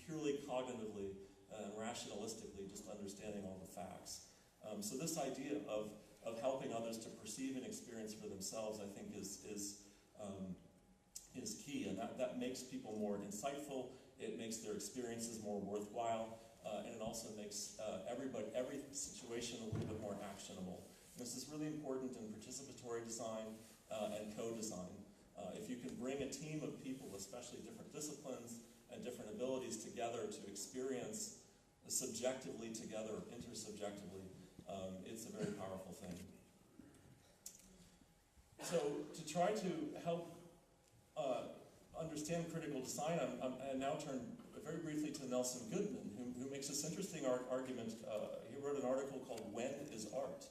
purely cognitively and rationalistically just understanding all the facts. So this idea of helping others to perceive and experience for themselves, I think, is key, and that makes people more insightful. It makes their experiences more worthwhile. And it also makes every situation a little bit more actionable. And this is really important in participatory design and co-design. If you can bring a team of people, especially different disciplines and different abilities together to experience subjectively together, intersubjectively, it's a very powerful thing. So to try to help understand critical design, I now turn very briefly to Nelson Goodman, who makes this interesting argument. He wrote an article called "When is Art?"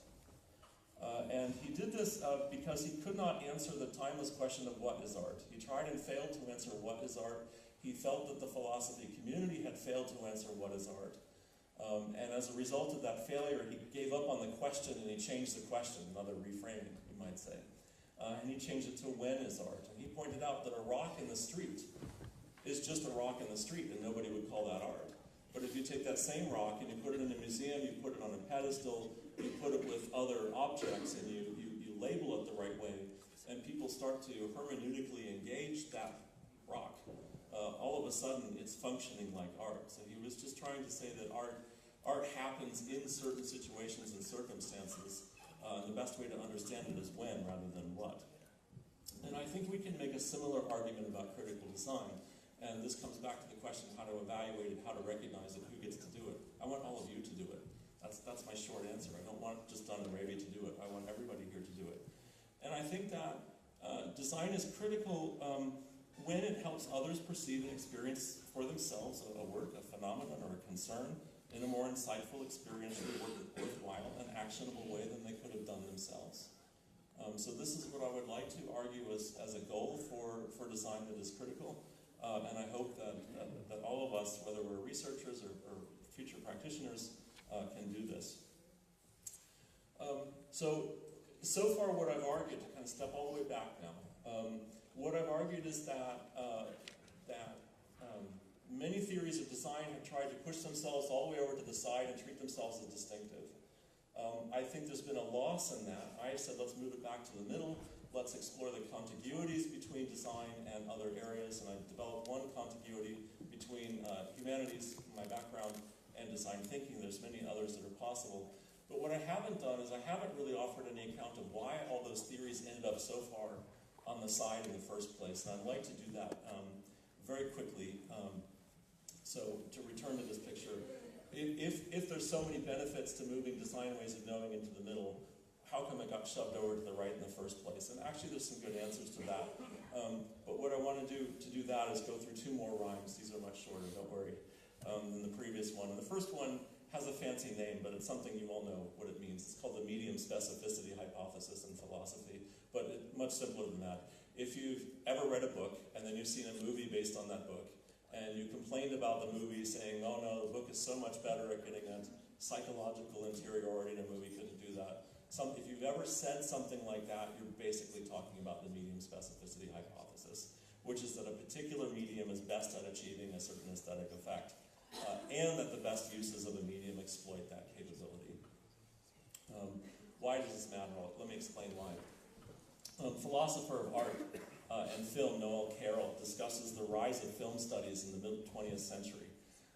And he did this because he could not answer the timeless question of what is art. He tried and failed to answer what is art. He felt that the philosophy community had failed to answer what is art. And as a result of that failure, he gave up on the question and he changed the question, another reframing, you might say. And he changed it to when is art? And he pointed out that a rock in the street is just a rock in the street, and nobody would call that art. But if you take that same rock and you put it in a museum, you put it on a pedestal, you put it with other objects, and you label it the right way, and people start to hermeneutically engage that rock, all of a sudden it's functioning like art. So he was just trying to say that art happens in certain situations and circumstances. The best way to understand it is when rather than what. And I think we can make a similar argument about critical design. And this comes back to the question of how to evaluate it, how to recognize it, who gets to do it. I want all of you to do it. That's my short answer. I don't want just Don and Ravi to do it. I want everybody here to do it. And I think that design is critical when it helps others perceive and experience for themselves a work, a phenomenon, or a concern in a more insightful, experiential, worthwhile, and actionable way than they could have done themselves. So this is what I would like to argue as a goal for design that is critical. And I hope that all of us, whether we're researchers or future practitioners, can do this. So far what I've argued, to kind of step all the way back now, what I've argued is that many theories of design have tried to push themselves all the way over to the side and treat themselves as distinctive. I think there's been a loss in that. I said, let's move it back to the middle. Let's explore the contiguities between design and other areas, and I've developed one contiguity between humanities, my background, and design thinking. There's many others that are possible. But what I haven't done is I haven't really offered any account of why all those theories ended up so far on the side in the first place, and I'd like to do that very quickly. So to return to this picture, if there's so many benefits to moving design ways of knowing into the middle, how come it got shoved over to the right in the first place? And actually there's some good answers to that. But what I want to do that is go through two more rhymes. These are much shorter, don't worry, than the previous one. And the first one has a fancy name, but it's something you all know what it means. It's called the medium specificity hypothesis in philosophy, but much simpler than that. If you've ever read a book and then you've seen a movie based on that book, and you complained about the movie saying, oh no, the book is so much better at getting at psychological interiority and a movie couldn't do that. If you've ever said something like that, you're basically talking about the medium specificity hypothesis, which is that a particular medium is best at achieving a certain aesthetic effect, and that the best uses of a medium exploit that capability. Why does this matter? Well, let me explain why. Philosopher of art and film Noel Carroll discusses the rise of film studies in the mid-20th century.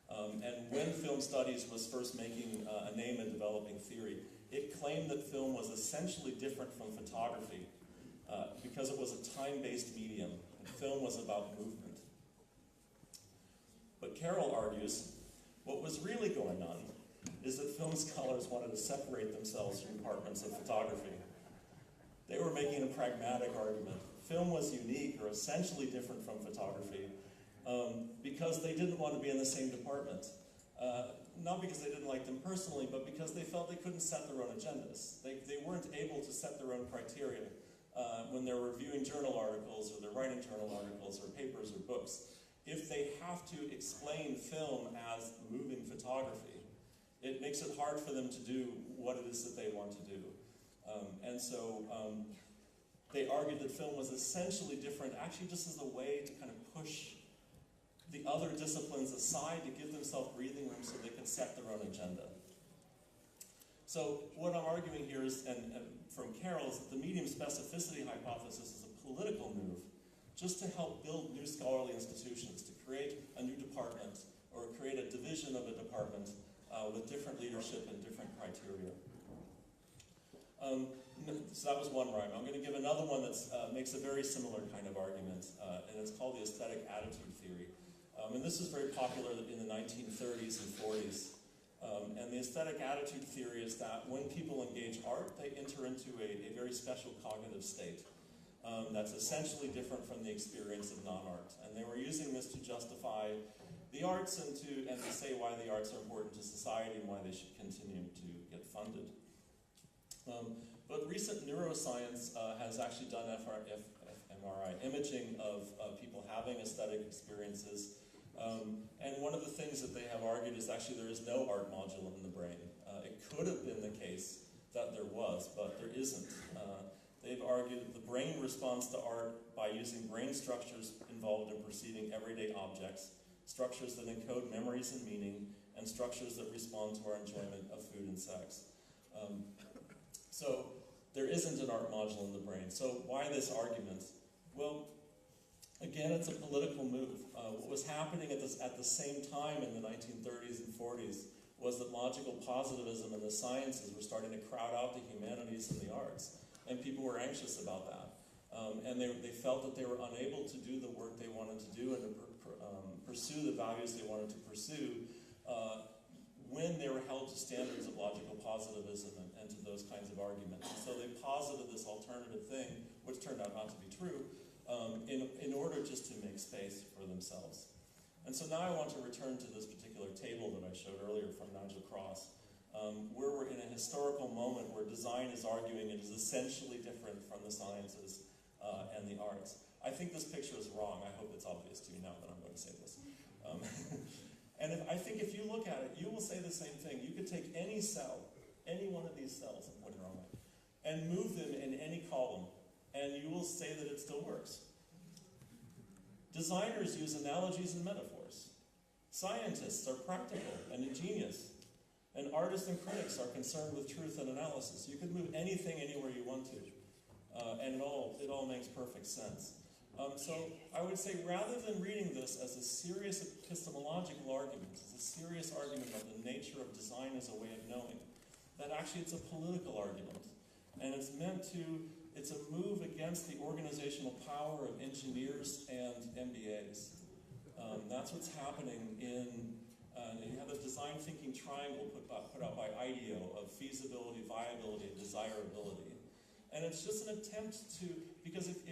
And when film studies was first making a name in developing theory, it claimed that film was essentially different from photography because it was a time-based medium, and film was about movement. But Carroll argues, what was really going on is that film scholars wanted to separate themselves from departments of photography. They were making a pragmatic argument. Film was unique or essentially different from photography because they didn't want to be in the same department. Not because they didn't like them personally, but because they felt they couldn't set their own agendas. They weren't able to set their own criteria when they're reviewing journal articles or they're writing journal articles or papers or books. If they have to explain film as moving photography, it makes it hard for them to do what it is that they want to do. And so they argued that film was essentially different, actually just as a way to kind of push the other disciplines aside to give themselves breathing room so they could set their own agenda. So what I'm arguing here is, and from Carroll, is that the medium specificity hypothesis is a political move just to help build new scholarly institutions, to create a new department or create a division of a department with different leadership and different criteria. So that was one rhyme. I'm going to give another one that makes a very similar kind of argument, and it's called the aesthetic attitude theory. And this is very popular in the 1930s and 40s. And the aesthetic attitude theory is that when people engage art, they enter into a very special cognitive state that's essentially different from the experience of non-art. And they were using this to justify the arts and to say why the arts are important to society and why they should continue to get funded. But recent neuroscience has actually done fMRI imaging of people having aesthetic experiences. And one of the things that they have argued is actually there is no art module in the brain. It could have been the case that there was, but there isn't. They've argued that the brain responds to art by using brain structures involved in perceiving everyday objects, structures that encode memories and meaning, and structures that respond to our enjoyment of food and sex. So there isn't an art module in the brain. So why this argument? Well, again, it's a political move. What was happening at the same time in the 1930s and 40s was that logical positivism and the sciences were starting to crowd out the humanities and the arts. And people were anxious about that. And they felt that they were unable to do the work they wanted to do and to pursue the values they wanted to pursue when they were held to standards of logical positivism and to those kinds of arguments. And so they posited this alternative thing, which turned out not to be true, in order just to make space for themselves. And so now I want to return to this particular table that I showed earlier from Nigel Cross, where we're in a historical moment where design is arguing it is essentially different from the sciences and the arts. I think this picture is wrong. I hope it's obvious to you now that I'm going to say this. And I think if you look at it, you will say the same thing. You could take any cell, any one of these cells, I'm pointing the wrong way, and move them in any column, and you will say that it still works. Designers use analogies and metaphors. Scientists are practical and ingenious. And artists and critics are concerned with truth and analysis. You could move anything anywhere you want to, and it all makes perfect sense. So I would say rather than reading this as a serious epistemological argument, as a serious argument about the nature of design as a way of knowing, that actually it's a political argument. And it's a move against the organizational power of engineers and MBAs. That's what's happening in And you have a design thinking triangle put out by IDEO of feasibility, viability, and desirability. And it's just an attempt to, because if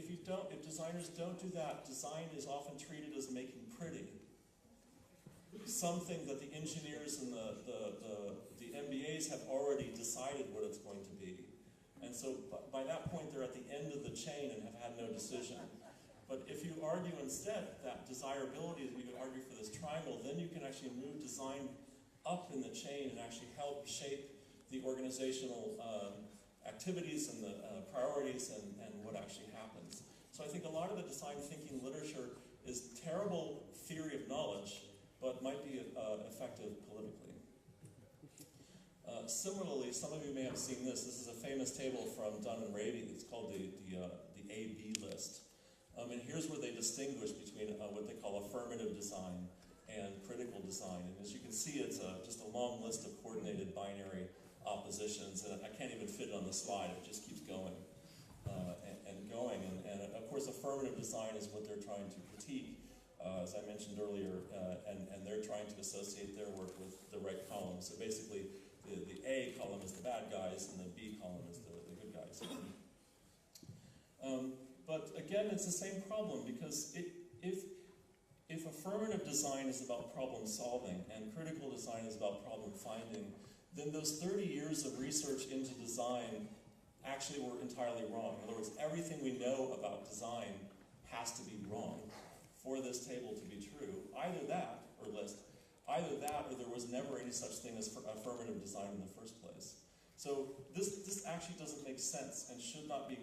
designers don't do that, design is often treated as making pretty. Something that the engineers and the MBAs have already decided what it's going to be. And so by that point, they're at the end of the chain and have had no decision. But if you argue instead that desirability, you can argue for this triangle, then you can actually move design up in the chain and actually help shape the organizational activities and the priorities and what actually happens. So I think a lot of the design thinking literature is terrible theory of knowledge, but might be effective politically. Similarly, some of you may have seen this. This is a famous table from Dunn and Rady. It's called the A-B list. And here's where they distinguish between what they call affirmative design and critical design. And as you can see, it's just a long list of coordinated binary oppositions. And I can't even fit it on the slide. It just keeps going and going. And of course, affirmative design is what they're trying to critique, as I mentioned earlier, and they're trying to associate their work with the right column. So basically, the A column is the bad guys, and the B column is the good guys. But again, it's the same problem, because if affirmative design is about problem solving and critical design is about problem finding, then those 30 years of research into design actually were entirely wrong. In other words, everything we know about design has to be wrong for this table to be true. Either that, or there was never any such thing as affirmative design in the first place. So this actually doesn't make sense and should not be.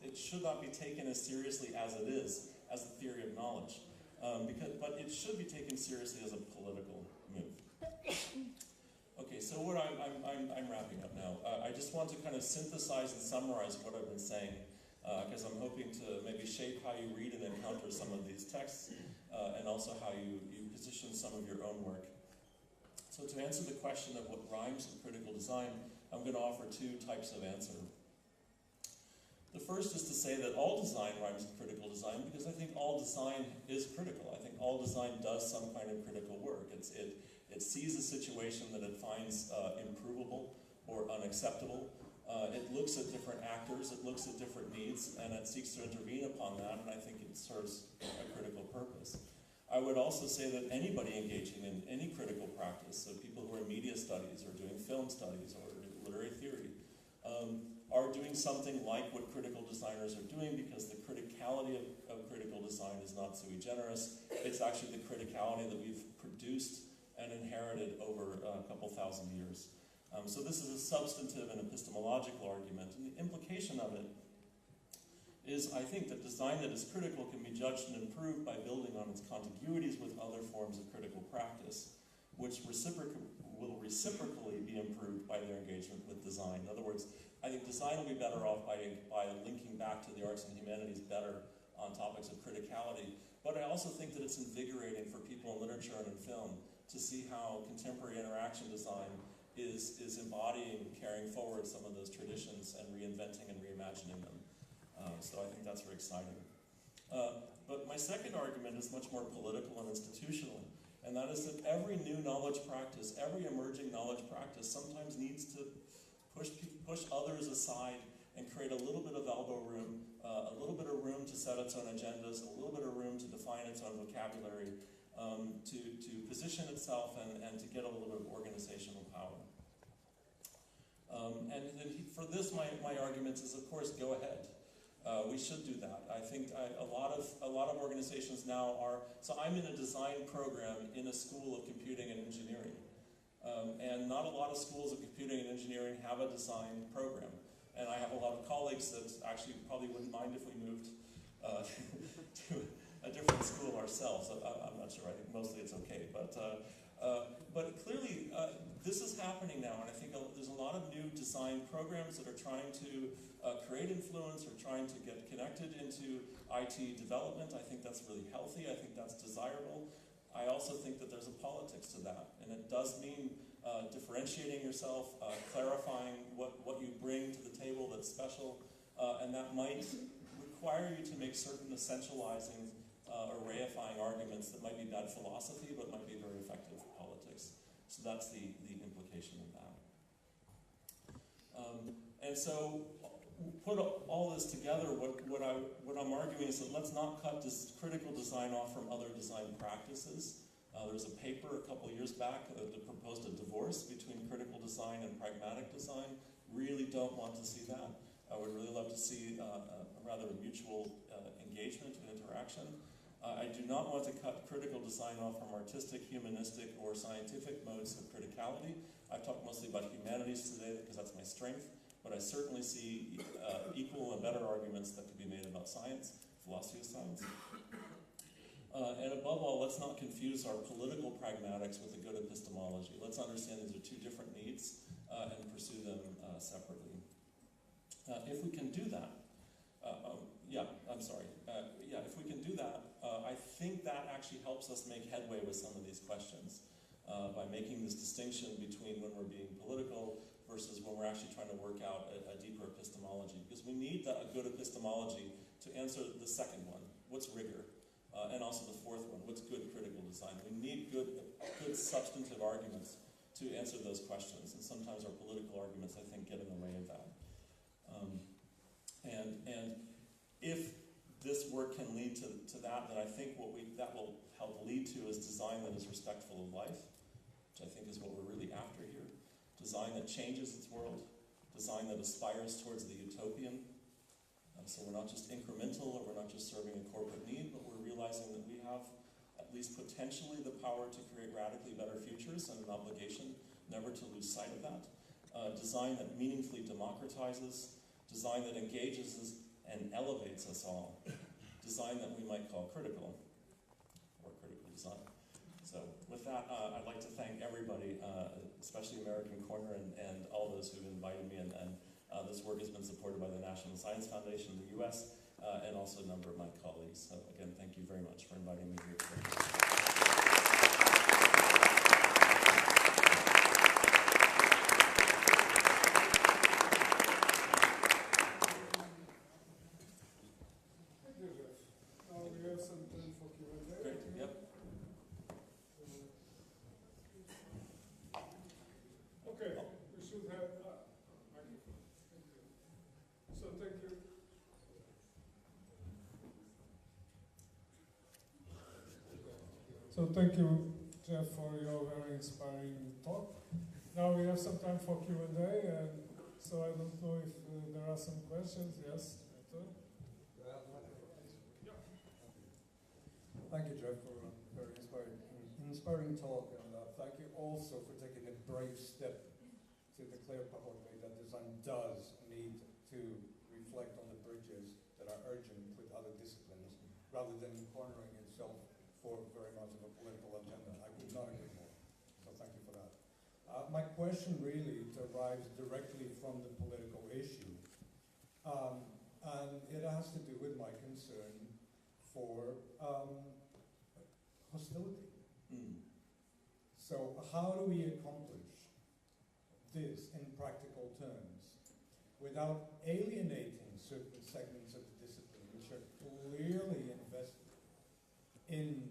It should not be taken as seriously as it is as a theory of knowledge, but it should be taken seriously as a political move. Okay, so what I'm wrapping up now. I just want to kind of synthesize and summarize what I've been saying, because I'm hoping to maybe shape how you read and encounter some of these texts, and also how you position some of your own work. So to answer the question of what rhymes with critical design, I'm going to offer two types of answer. The first is to say that all design rhymes with critical design, because I think all design is critical. I think all design does some kind of critical work. It sees a situation that it finds improvable or unacceptable. It looks at different actors, it looks at different needs, and it seeks to intervene upon that, and I think it serves a critical purpose. I would also say that anybody engaging in any critical practice, so people who are in media studies or doing film studies or literary theory, are doing something like what critical designers are doing, because the criticality of critical design is not sui generis. It's actually the criticality that we've produced and inherited over a couple thousand years. So this is a substantive and epistemological argument, and the implication of it is, I think, that design that is critical can be judged and improved by building on its contiguities with other forms of critical practice, which will reciprocally be improved by their engagement with design. In other words, I think design will be better off by linking back to the arts and humanities better on topics of criticality. But I also think that it's invigorating for people in literature and in film to see how contemporary interaction design is embodying, carrying forward some of those traditions and reinventing and reimagining them. So I think that's very exciting. But my second argument is much more political and institutional, and that is that every new knowledge practice, every emerging knowledge practice sometimes needs to push others aside and create a little bit of elbow room, a little bit of room to set its own agendas, a little bit of room to define its own vocabulary, to position itself and to get a little bit of organizational power. And for this, my argument is, of course, go ahead. We should do that. I think a lot of organizations now are. So I'm in a design program in a school of computing and engineering, and not a lot of schools of computing and engineering have a design program. And I have a lot of colleagues that actually probably wouldn't mind if we moved to a different school ourselves. I'm not sure. I think mostly it's okay, but clearly this is happening now, and I think there's a lot of new design programs that are trying to create influence or trying to get connected into IT development. I think that's really healthy. I think that's desirable. I also think that there's a politics to that, and it does mean differentiating yourself, clarifying what you bring to the table that's special, and that might require you to make certain essentializing arrayifying arguments that might be bad philosophy, but might be very effective politics. So that's the implication of that. And so, put all this together, what I'm arguing is that let's not cut this critical design off from other design practices. There's a paper a couple years back that proposed a divorce between critical design and pragmatic design. Really don't want to see that. I would really love to see a rather mutual engagement and interaction. I do not want to cut critical design off from artistic, humanistic, or scientific modes of criticality. I've talked mostly about humanities today because that's my strength, but I certainly see equal and better arguments that could be made about science, philosophy of science. And above all, let's not confuse our political pragmatics with a good epistemology. Let's understand these are two different needs and pursue them separately. If we can do that, if we can do that, I think that actually helps us make headway with some of these questions by making this distinction between when we're being political versus when we're actually trying to work out a deeper epistemology. Because we need a good epistemology to answer the second one, what's rigor? And also the fourth one, what's good critical design? We need good substantive arguments to answer those questions, and sometimes our political arguments, I think, get in the way of that. And if this work can lead to that, then I think that will help lead to is design that is respectful of life, which I think is what we're really after here. Design that changes its world, design that aspires towards the utopian. So we're not just incremental, or we're not just serving a corporate need, but we're realizing that we have at least potentially the power to create radically better futures, and an obligation never to lose sight of that. Design that meaningfully democratizes, design that engages us and elevates us all. Design that we might call critical, or critical design. So with that, I'd like to thank everybody, especially American Corner and all those who've invited me, and this work has been supported by the National Science Foundation in the US and also a number of my colleagues. So again, thank you very much for inviting me here today. Thank you, Jeff. Now we have some time for Q&A. Great, yep. Okay, we should have microphone. Thank you. So thank you. So thank you, Jeff, for your very inspiring talk. Now we have some time for Q&A, and so I don't know if there are some questions. Yes, Arthur? Thank you, Jeff, for a very inspiring talk, and thank you also for taking a brave step to declare publicly that design does need to reflect on the bridges that are urgent with other disciplines, rather than cornering itself for very much of a political agenda. I could not agree more. So thank you for that. My question really derives directly from the political issue, and it has to do with my concern for hostility. So how do we accomplish this in practical terms without alienating certain segments of the discipline which are clearly invested in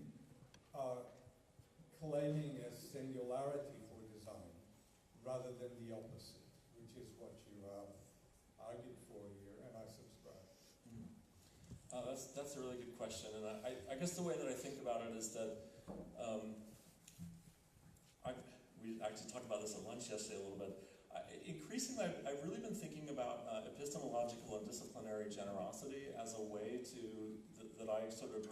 claiming a singularity for design rather than the opposite, which is what you have argued for here, and I subscribe. That's a really good question, and I guess the way that I think about it is that we actually talked about this at lunch yesterday a little bit. Increasingly, I've really been thinking about epistemological and disciplinary generosity as a way that I sort of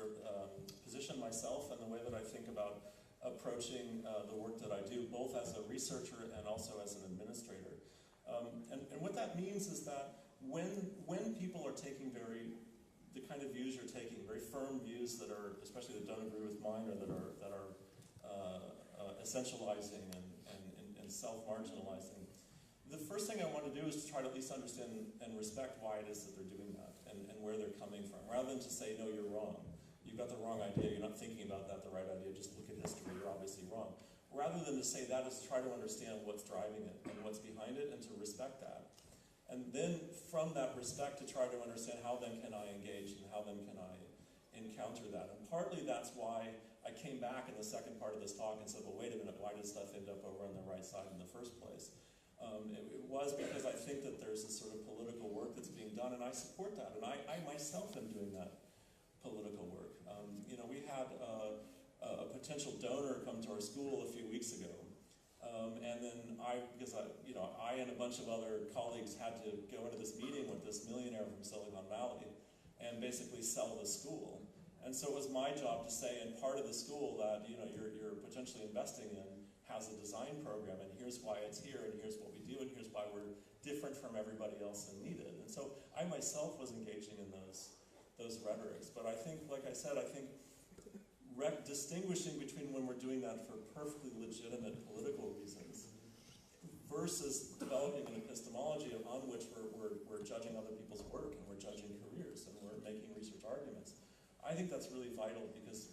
position myself, and the way that I think about approaching the work that I do, both as a researcher and also as an administrator. And what that means is that when people are taking the kind of views you're taking, very firm views that are, especially that don't agree with mine, or that are essentializing and self-marginalizing, the first thing I want to do is to try to at least understand and respect why it is that they're doing that, and where they're coming from, rather than to say, no, you're wrong. You've got the wrong idea. You're not thinking about that the right idea. Just look at history. You're obviously wrong. Rather than to say that, is to try to understand what's driving it and what's behind it, and to respect that. And then from that respect, to try to understand how then can I engage, and how then can I encounter that. And partly that's why I came back in the second part of this talk and said, well, wait a minute, why did stuff end up over on the right side in the first place? It was because I think that there's this sort of political work that's being done, and I support that. And I myself am doing that political work. We had a potential donor come to our school a few weeks ago. And then I and a bunch of other colleagues had to go into this meeting with this millionaire from Silicon Valley and basically sell the school. And so it was my job to say, in part of the school that you're potentially investing in has a design program, and here's why it's here, and here's what we do, and here's why we're different from everybody else and needed. And so I myself was engaging in those rhetorics. But I think, like I said, distinguishing between when we're doing that for perfectly legitimate political reasons versus developing an epistemology on which we're judging other people's work and we're judging careers and we're making research arguments. I think that's really vital because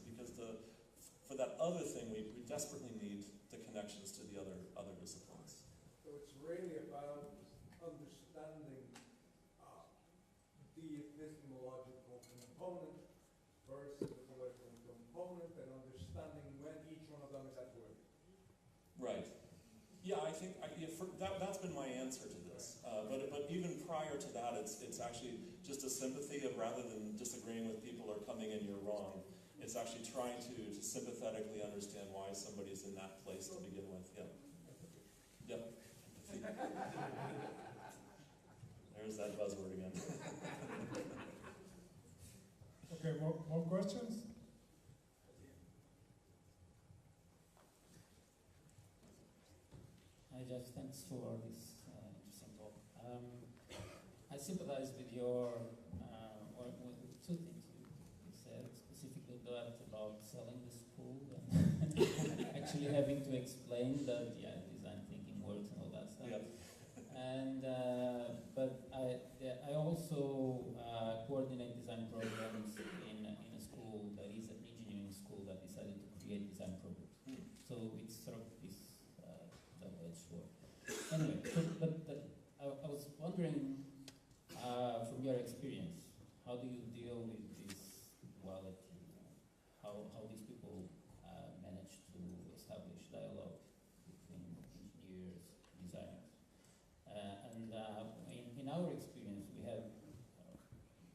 for that other thing we desperately need the connections to the other disciplines. So it's really about understanding the epistemological component versus the political component, and understanding when each one of them is at work. Right. Yeah, I think that's been my answer to this. But even prior to that, it's actually just a sympathy of, rather than disagreeing with people or coming in, you're wrong, it's actually trying to sympathetically understand why somebody's in that place to begin with. Yeah. Yep. There's that buzzword again. Okay, more questions? Hi Jeff, thanks for this interesting talk. I sympathize with your work with two things you said, specifically about selling the school and actually having to explain that design thinking works and all that stuff. Yeah. And but I also coordinate design programs in a school that is an engineering school that decided to create design programs. So it's sort of this double-edged sword. Anyway, I was wondering, from your experience, how do you deal with this duality? How these people manage to establish dialogue between engineers, designers? In our experience, we have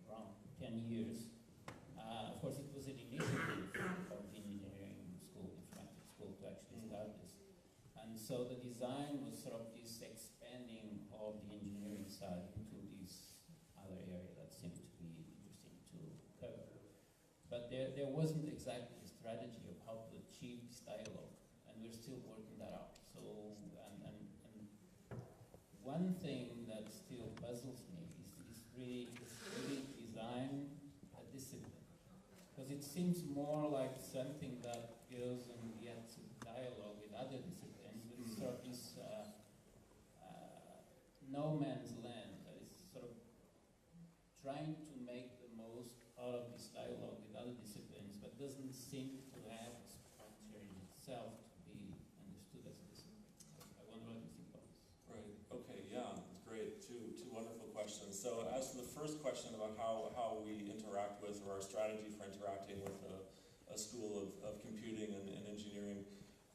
around 10 years. Of course, it was an initiative of the engineering school, informatics school, to actually start this. And so the design was sort of this expanding of the engineering side into this other area that seemed to be interesting to cover. But there wasn't exactly a strategy of how to achieve this dialogue, and we're still working that out. So, and one thing that still puzzles me is really design a discipline, because it seems more like something that goes and gets dialogue with other disciplines, but it's sort of this no man's land that is sort of trying to make the most out of this dialogue with other disciplines, but doesn't seem to have its frontier in itself to be understood as a discipline. I wonder what you think about this. Right. Okay. Yeah. That's great. Two wonderful questions. So as to the first question about how we interact with, or our strategy for interacting with a school of computing and engineering,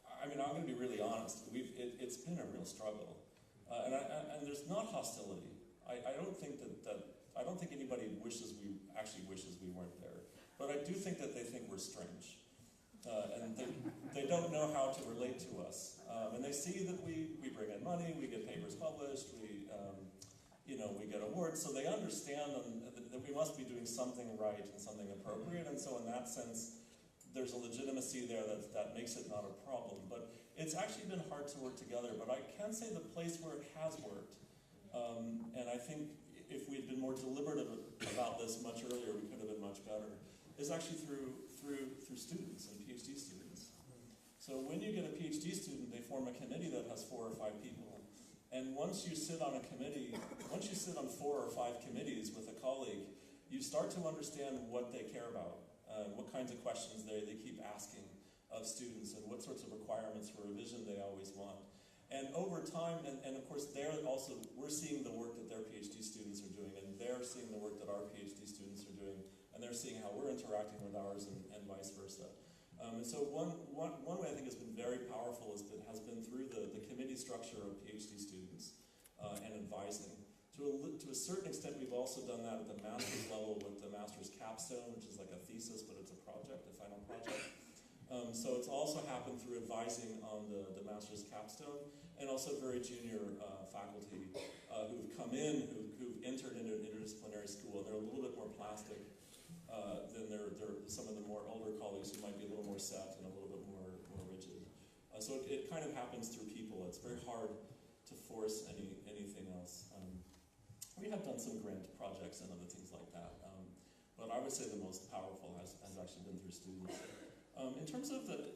I mean, I'm going to be really honest. It's been a real struggle, and there's not hostility. I don't think I don't think anybody wishes we weren't there, but I do think that they think we're strange, and they don't know how to relate to us, and they see that we bring in money, we get papers published, we get awards, so they understand that we must be doing something right and something appropriate, and so in that sense, there's a legitimacy there that makes it not a problem. But it's actually been hard to work together, but I can say the place where it has worked, and I think if we'd been more deliberative about this much earlier, we could have been much better, is actually through students and PhD students. So when you get a PhD student, they form a committee that has 4 or 5 people. And once you sit on 4 or 5 committees with a colleague, you start to understand what they care about, what kinds of questions they keep asking of students, and what sorts of requirements for revision they always want. And over time, and of course we're seeing the work that their PhD students are doing, and they're seeing the work that our PhD students are doing, and and they're seeing how we're interacting with ours and vice versa. And so one way I think has been very powerful has been through the committee structure of PhD students and advising. To a certain extent, we've also done that at the master's level with the master's capstone, which is like a thesis, but it's a project, a final project. So it's also happened through advising on the master's capstone, and also very junior faculty who've come in, who've entered into an interdisciplinary school, and they're a little bit more plastic than some of the more older colleagues who might be a little more set and a little bit more rigid. So it kind of happens through people. It's very hard to force anything else. We have done some grant projects and other things like that, but I would say the most powerful has actually been through students. In terms of the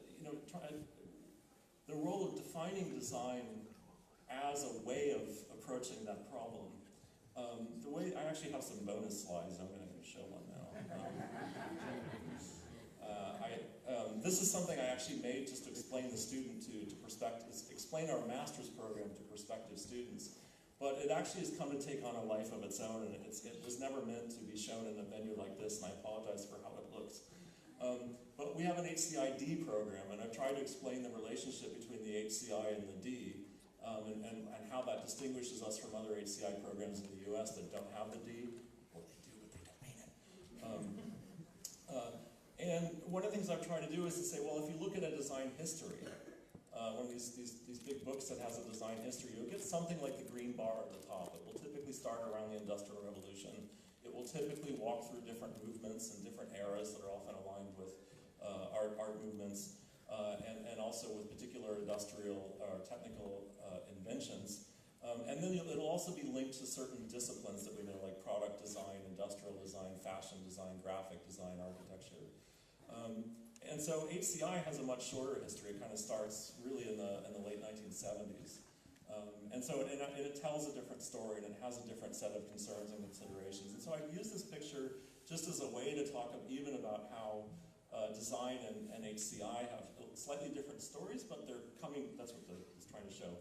role of defining design as a way of approaching that problem, the way I actually have some bonus slides. I'm going to show one now. This is something I actually made just to explain the student explain our master's program to prospective students. But it actually has come to take on a life of its own, and it was never meant to be shown in a venue like this, and I apologize for how it looks. But we have an HCI-D program, and I've tried to explain the relationship between the HCI and the D, and how that distinguishes us from other HCI programs in the US that don't have the D, or they do, but they don't mean it. And one of the things I've tried to do is to say, well, if you look at a design history, one of these big books that has a design history, you'll get something like the green bar at the top. It will typically start around the Industrial Revolution. It will typically walk through different movements and different eras that are often aligned with art movements, and also with particular industrial or technical inventions. And then it'll also be linked to certain disciplines that we know, like product design, industrial design, fashion design, graphic design, architecture. And so HCI has a much shorter history. It kind of starts really in the late 1970s. And so it tells a different story, and it has a different set of concerns and considerations. And so I use this picture just as a way to talk even about how design and HCI have slightly different stories, but they're coming, that's what it's trying to show.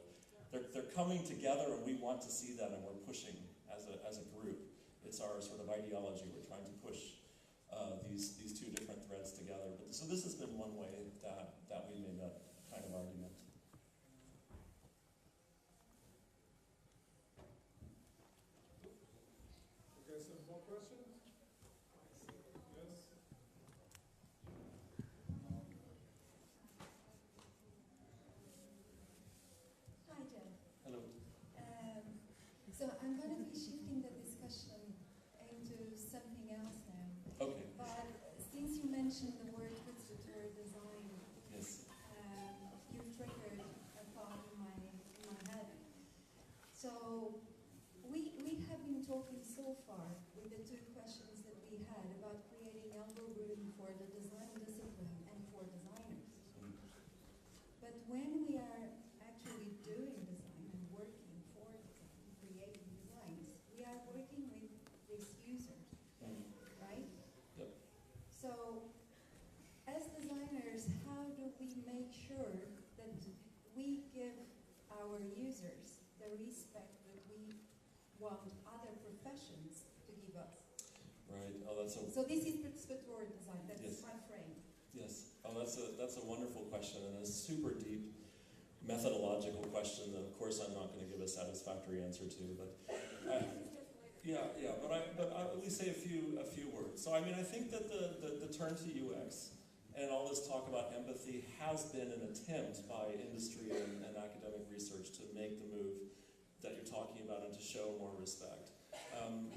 They're coming together, and we want to see that, and we're pushing as a group. It's our sort of ideology. We're trying to push these two different threads together. So this has been one way that we made that kind of argument. Okay, some more questions? Yes? Hi, Jeff. Hello. So I'm going to be shifting the discussion into something else now. Okay. But since you mentioned the word participatory design, Yes. you've triggered a thought in my head. So we have been talking so far with the two questions that we had about creating elbow room for the design discipline and for designers. But when we are actually doing design and working for design, creating designs, we are working with these users, right? Yep. So, as designers, how do we make sure that we give our users the respect that we want other professions to give us? Right. Oh, that's a So this is participatory design. That's Yes. my frame. Yes. Oh, that's a wonderful question, and a super deep methodological question that, of course, I'm not going to give a satisfactory answer to. But but I'll at least say a few words. So I mean, I think that the turn to UX and all this talk about empathy has been an attempt by industry and academic research to make the move that you're talking about and to show more respect.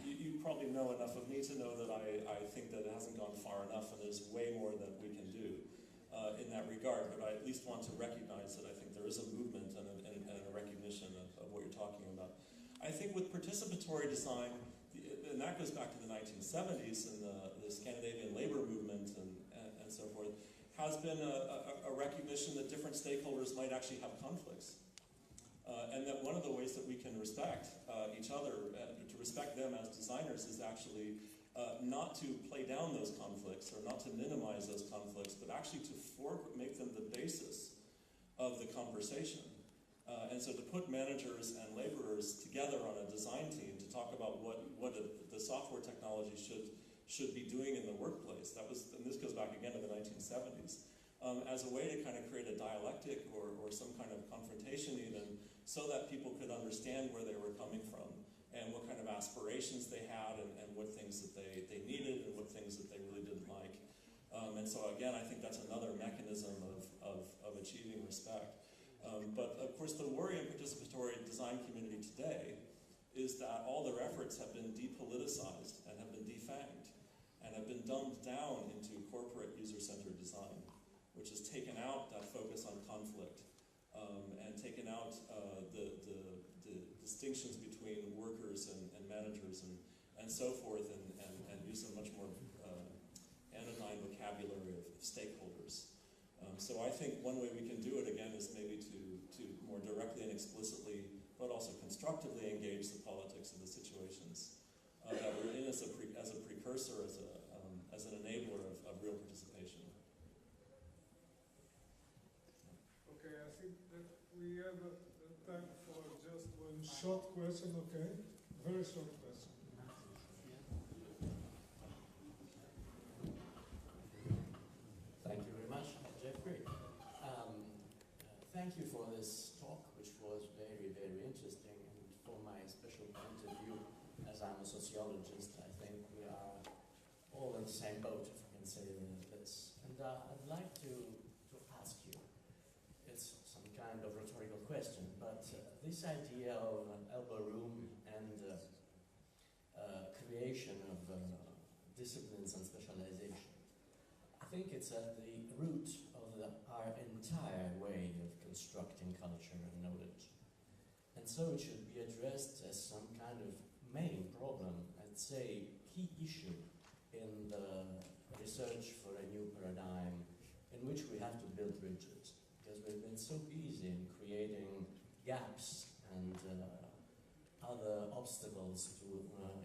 You probably know enough of me to know that I think that it hasn't gone far enough, and there's way more that we can do in that regard. But I at least want to recognize that I think there is a movement and a recognition of what you're talking about. I think with participatory design, and that goes back to the 1970s and the Scandinavian labor movement and so forth, has been a recognition that different stakeholders might actually have conflicts. And that one of the ways that we can respect each other, to respect them as designers, is actually not to play down those conflicts or not to minimize those conflicts, but actually to make them the basis of the conversation. And so to put managers and laborers together on a design team to talk about what the software technology should be doing in the workplace. That was, and this goes back again to the 1970s, as a way to kind of create a dialectic or some kind of confrontation even, so that people could understand where they were coming from and what kind of aspirations they had and what things that they needed and what things that they really didn't like. And so again, I think that's another mechanism of achieving respect. But of course, the worry in participatory design community today is that all their efforts have been depoliticized and have been defanged and have been dumbed down into corporate user-centered design, which has taken out that focus on conflict and taken out the distinctions between workers and managers and so forth, and use a much more anodyne vocabulary of stakeholders. So I think one way we can do it again is maybe to more directly and explicitly, but also constructively engage the politics of the situations that we're in as a precursor, as an enabler of real participation. Okay, I think that we have time for just one short question, okay? Very short question. Thank you very much, Jeffrey. Thank you for this talk, which was very, very interesting. And from my special point of view, as I'm a sociologist, I think we are all in the same boat, if I can say this. And I'd like to ask you, it's some kind of rhetorical question, but this idea of an elbow room and creation of disciplines and specialization, I think it's at the root of our entire way of constructing culture and knowledge. And so it should be addressed as some kind of main problem, I'd say key issue in the research for a new paradigm in which we have to build bridges. Because we've been so busy in creating gaps and other obstacles to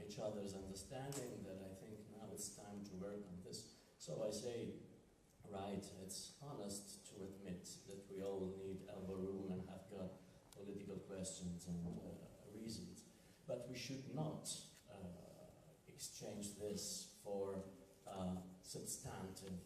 each other's understanding that I think now it's time to work on this. So I say, right, it's honest to admit that we all need elbow room and have got political questions and reasons. But we should not exchange this for a substantive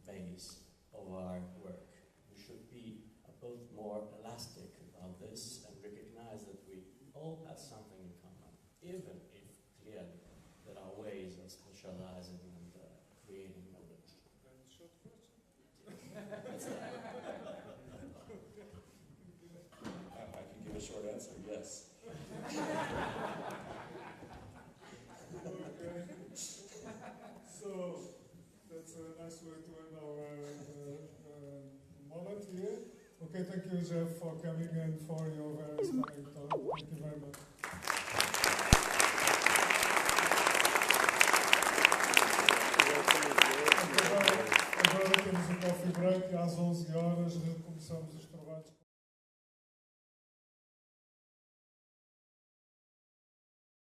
base of our work. We should be both more elastic about this and recognize that we all have something in common, even if clearly there are ways of specializing and creating knowledge. And short question. I can give a short answer, yes. Okay. So that's a nice way to end our moment here. Okay, thank you, Jeff, for coming and for your very inspiring talk. Thank you very much. Agora temos um coffee break às 11 horas, começamos os trabalhos.